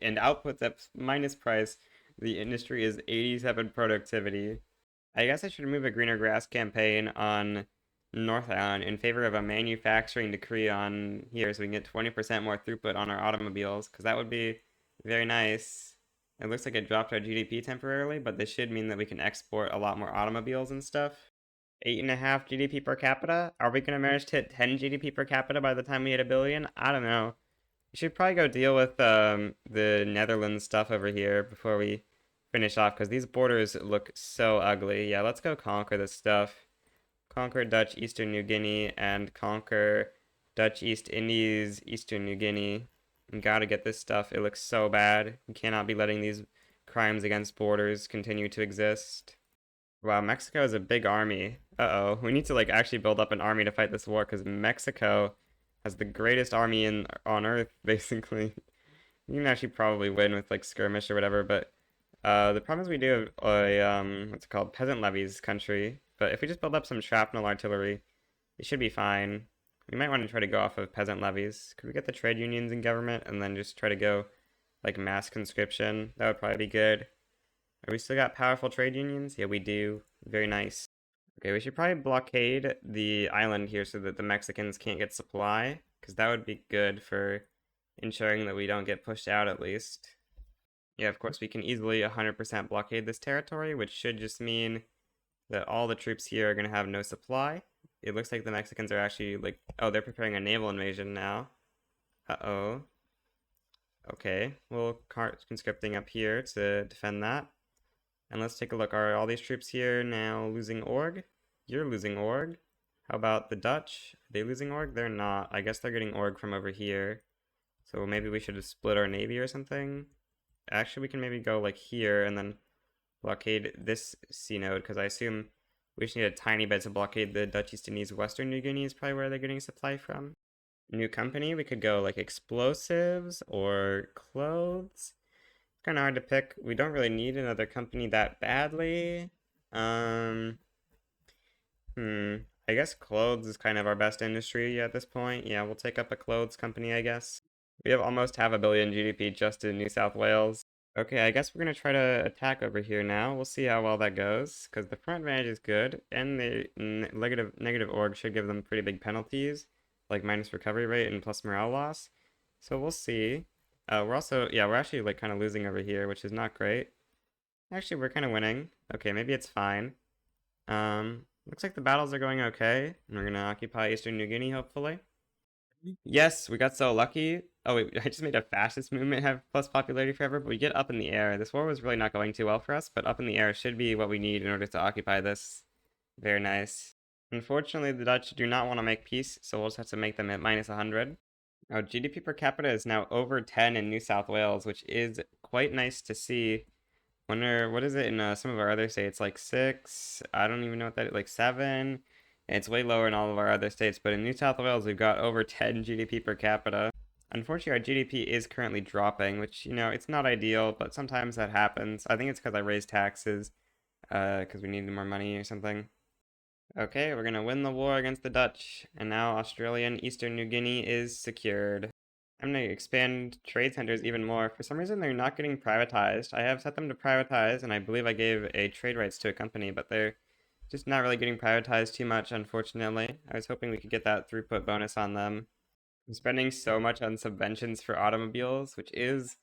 and outputs at minus price, the industry is 87 productivity. I guess I should move a greener grass campaign on North Island in favor of a manufacturing decree on here so we can get 20% more throughput on our automobiles, because that would be very nice. It looks like it dropped our GDP temporarily, but this should mean that we can export a lot more automobiles and stuff. 8.5 GDP per capita? Are we going to manage to hit 10 GDP per capita by the time we hit a billion? I don't know. We should probably go deal with the Netherlands stuff over here before we finish off, because these borders look so ugly. Yeah, let's go conquer this stuff. Conquer Dutch Eastern New Guinea and conquer Dutch East Indies, Eastern New Guinea. We gotta get this stuff. It looks so bad. We cannot be letting these crimes against borders continue to exist. Wow, Mexico has a big army. Uh-oh. We need to like actually build up an army to fight this war because Mexico has the greatest army on Earth, basically. You can actually probably win with like skirmish or whatever, but the problem is we do have a what's it called? Peasant levies country. But if we just build up some shrapnel artillery, it should be fine. We might want to try to go off of peasant levies. Could we get the trade unions in government and then just try to go like mass conscription? That would probably be good. Are we still got powerful trade unions? Yeah, we do. Very nice. Okay, we should probably blockade the island here so that the Mexicans can't get supply, because that would be good for ensuring that we don't get pushed out at least. Yeah, of course, we can easily 100% blockade this territory, which should just mean that all the troops here are going to have no supply. It looks like the Mexicans are actually like, oh, they're preparing a naval invasion now. Uh-oh. Okay, we'll start conscripting up here to defend that. And let's take a look. Are all these troops here now losing org? You're losing org. How about the Dutch? Are they losing org? They're not. I guess they're getting org from over here. So maybe we should have split our navy or something. Actually, we can maybe go like here and then blockade this sea node, because I assume we just need a tiny bit to blockade the Dutch East Indies. Western New Guinea is probably where they're getting supply from. New company, we could go like explosives or clothes. Kind of hard to pick. We don't really need another company that badly. I guess clothes is kind of our best industry at this point. Yeah, we'll take up a clothes company, I guess. We have almost half a billion GDP just in New South Wales. Okay, I guess we're gonna try to attack over here now. We'll see how well that goes, because the front advantage is good, and the negative org should give them pretty big penalties, like minus recovery rate and plus morale loss. So we'll see. We're actually like kind of losing over here, which is not great. Actually, we're kind of winning. Okay, maybe it's fine. Looks like the battles are going okay. We're gonna occupy Eastern New Guinea, hopefully. Yes, we got so lucky. Oh wait, I just made a fascist movement have plus popularity forever, but we get up in the air. This war was really not going too well for us, but up in the air should be what we need in order to occupy this. Very nice. Unfortunately, the Dutch do not want to make peace, so we'll just have to make them at minus 100. Our GDP per capita is now over 10 in New South Wales, which is quite nice to see. Wonder, what is it in some of our other states? Like 6? I don't even know what that is. Like 7? It's way lower in all of our other states, but in New South Wales, we've got over 10 GDP per capita. Unfortunately, our GDP is currently dropping, which, it's not ideal, but sometimes that happens. I think it's because I raised taxes, because we needed more money or something. Okay, we're gonna win the war against the Dutch, and now Australia and Eastern New Guinea is secured. I'm gonna expand trade centers even more. For some reason, they're not getting privatized. I have set them to privatize, and I believe I gave a trade rights to a company, but they're just not really getting privatized too much, unfortunately. I was hoping we could get that throughput bonus on them. I'm spending so much on subventions for automobiles, which is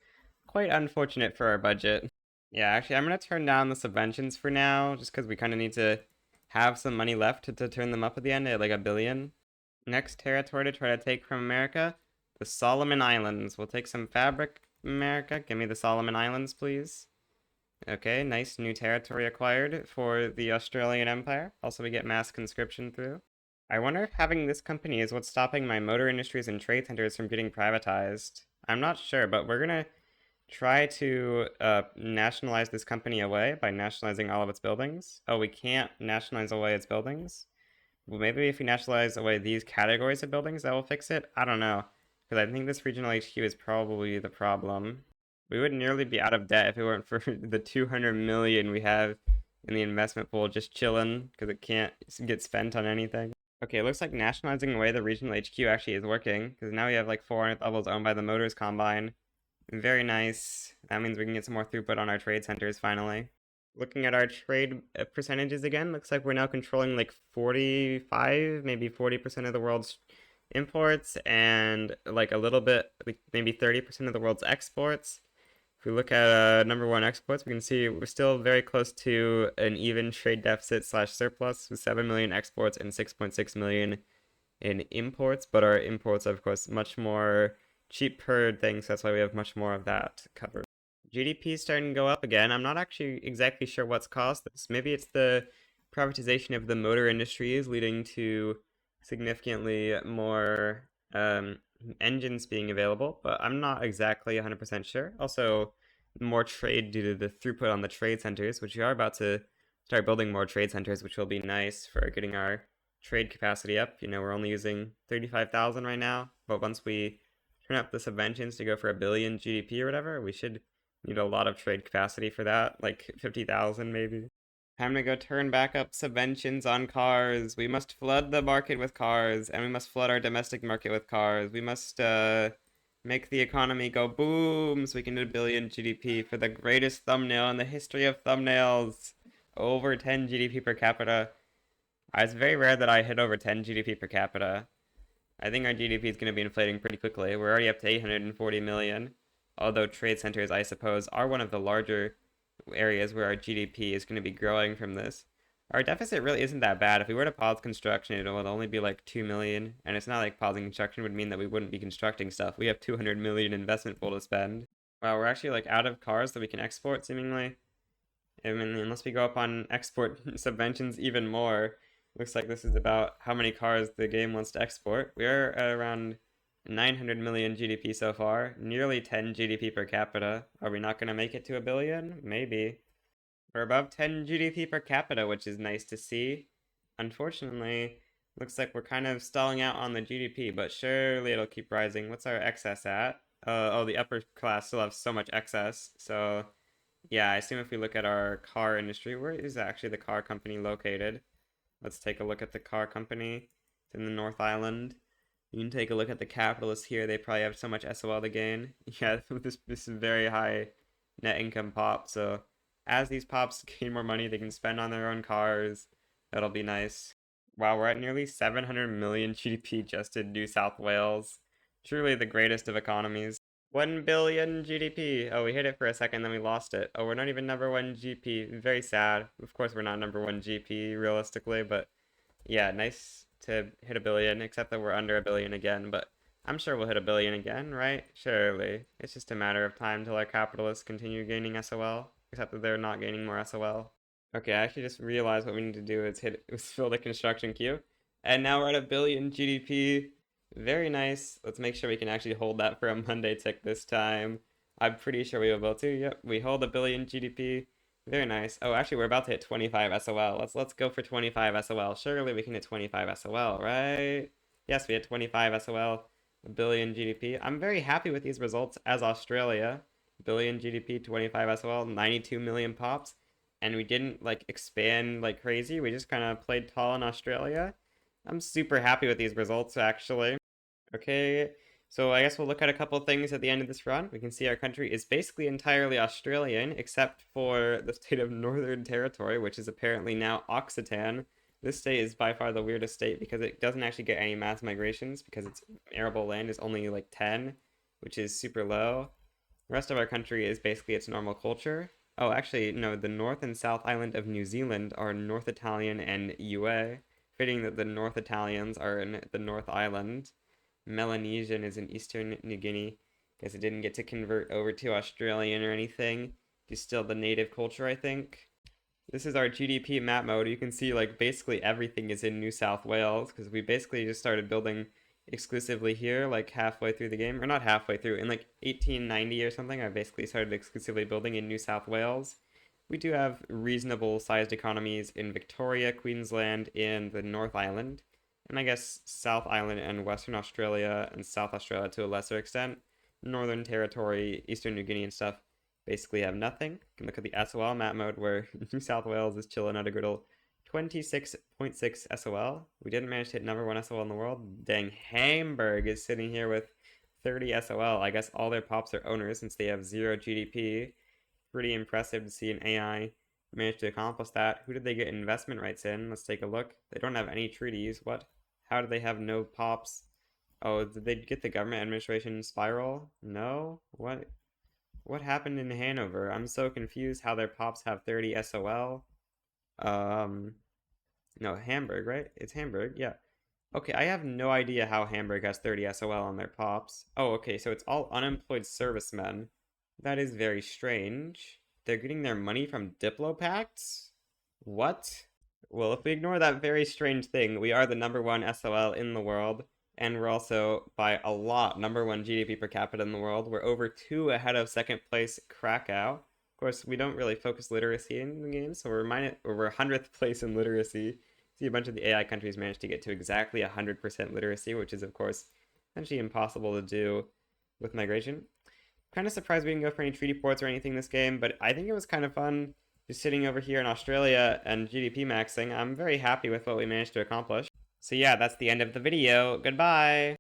quite unfortunate for our budget. Yeah, actually, I'm gonna turn down the subventions for now, just because we kind of need to have some money left to turn them up at the end at like a billion. Next territory to try to take from America, the Solomon Islands. We'll take some fabric, America. Give me the Solomon Islands, please. Okay, nice new territory acquired for the Australian Empire. Also, we get mass conscription through. I wonder if having this company is what's stopping my motor industries and trade centers from getting privatized. I'm not sure, but we're gonna try to nationalize this company away by nationalizing all of its buildings. Oh, we can't nationalize away its buildings? Well, maybe if we nationalize away these categories of buildings, that will fix it? I don't know. because I think this regional HQ is probably the problem. We would nearly be out of debt if it weren't for the 200 million we have in the investment pool just chilling because it can't get spent on anything. Okay, it looks like nationalizing away the regional HQ actually is working because now we have like 400 levels owned by the Motors Combine. Very nice. That means we can get some more throughput on our trade centers finally. Looking at our trade percentages again, looks like we're now controlling like 45, maybe 40% of the world's imports and like a little bit, like maybe 30% of the world's exports. If we look at number one exports, we can see we're still very close to an even trade deficit slash surplus with 7 million exports and 6.6 million in imports, but our imports are of course much more cheap per thing, so that's why we have much more of that covered. GDP is starting to go up again. I'm not actually exactly sure what's caused this. Maybe it's the privatization of the motor industry is leading to significantly more engines being available, but I'm not exactly 100% sure. Also, more trade due to the throughput on the trade centers, which we are about to start building more trade centers, which will be nice for getting our trade capacity up. You know, we're only using 35,000 right now, but once we turn up the subventions to go for 1 billion GDP or whatever, we should need a lot of trade capacity for that, like 50,000 maybe. Time to go turn back up subventions on cars. We must flood the market with cars, and we must flood our domestic market with cars. We must make the economy go boom so we can do 1 billion GDP for the greatest thumbnail in the history of thumbnails. Over 10 GDP per capita. It's very rare that I hit over 10 GDP per capita. I think our GDP is going to be inflating pretty quickly. We're already up to 840 million. Although trade centers, I suppose, are one of the larger areas where our GDP is going to be growing from this. Our deficit really isn't that bad. If we were to pause construction, it would only be like 2 million. And it's not like pausing construction would mean that we wouldn't be constructing stuff. We have 200 million investment pool to spend. Wow, we're actually like out of cars that we can export, seemingly. I mean, unless we go up on export subventions even more. Looks like this is about how many cars the game wants to export. We are at around 900 million GDP so far, nearly 10 GDP per capita. Are we not going to make it to 1 billion? Maybe. We're above 10 GDP per capita, which is nice to see. Unfortunately, looks like we're kind of stalling out on the GDP, but surely it'll keep rising. What's our excess at? Oh, the upper class still have so much excess. So, yeah, I assume if we look at our car industry, where is actually the car company located? Let's take a look at the car company. It's in the North Island. You can take a look at the capitalists here. They probably have so much SOL to gain. Yeah, this is very high net income pop. So as these pops gain more money, they can spend on their own cars. That'll be nice. Wow, we're at nearly 700 million GDP just in New South Wales. Truly the greatest of economies. 1 billion GDP. Oh, we hit it for a second, then we lost it. Oh, we're not even number one GP. Very sad. Of course, we're not number one GP realistically, but yeah, nice to hit 1 billion, except that we're under 1 billion again, but I'm sure we'll hit 1 billion again, right? Surely. It's just a matter of time till our capitalists continue gaining SOL, except that they're not gaining more SOL. Okay, I actually just realized what we need to do is fill the construction queue. And now we're at 1 billion GDP. Very nice. Let's make sure we can actually hold that for a Monday tick this time. I'm pretty sure we will be able to. Yep, we hold 1 billion GDP. Very nice. Oh, actually, we're about to hit 25 SOL. Let's go for 25 SOL. Surely we can hit 25 SOL, right? Yes, we hit 25 SOL, 1 billion GDP. I'm very happy with these results as Australia. 1 billion GDP, 25 SOL, 92 million pops. And we didn't like expand like crazy. We just kind of played tall in Australia. I'm super happy with these results, actually. Okay, so I guess we'll look at a couple things at the end of this run. We can see our country is basically entirely Australian, except for the state of Northern Territory, which is apparently now Occitan. This state is by far the weirdest state because it doesn't actually get any mass migrations because its arable land is only like 10, which is super low. The rest of our country is basically its normal culture. Oh, actually, no, the North and South Island of New Zealand are North Italian and UA, fitting that the North Italians are in the North Island. Melanesian is in Eastern New Guinea, because it didn't get to convert over to Australian or anything. It's still the native culture, I think. This is our GDP map mode. You can see like basically everything is in New South Wales, because we basically just started building exclusively here like halfway through the game, or not halfway through, in like 1890 or something. I basically started exclusively building in New South Wales. We do have reasonable sized economies in Victoria, Queensland, and the North Island. And I guess South Island and Western Australia and South Australia to a lesser extent. Northern Territory, Eastern New Guinea and stuff basically have nothing. You can look at the SOL map mode where New South Wales is chilling at a good old 26.6 SOL. We didn't manage to hit number 1 SOL in the world. Dang, Hamburg is sitting here with 30 SOL. I guess all their pops are owners since they have 0 GDP. Pretty impressive to see an AI manage to accomplish that. Who did they get investment rights in? Let's take a look. They don't have any treaties. What? How did they have no pops? Oh, did they get the government administration spiral? No? What happened in Hanover? I'm so confused how their pops have 30 SOL. Um, no, Hamburg, right? It's Hamburg, yeah. Okay, I have no idea how Hamburg has 30 SOL on their pops. Oh, okay, so it's all unemployed servicemen. That is very strange. They're getting their money from Diplopacts? What? Well, if we ignore that very strange thing, we are the number 1 SOL in the world, and we're also, by a lot, number 1 GDP per capita in the world. We're over 2 ahead of second place Krakow. Of course, we don't really focus literacy in the game, so we're 100th place in literacy. See, a bunch of the AI countries managed to get to exactly 100% literacy, which is, of course, essentially impossible to do with migration. Kind of surprised we didn't go for any treaty ports or anything this game, but I think it was kind of fun just sitting over here in Australia and GDP maxing. I'm very happy with what we managed to accomplish. So yeah, that's the end of the video. Goodbye!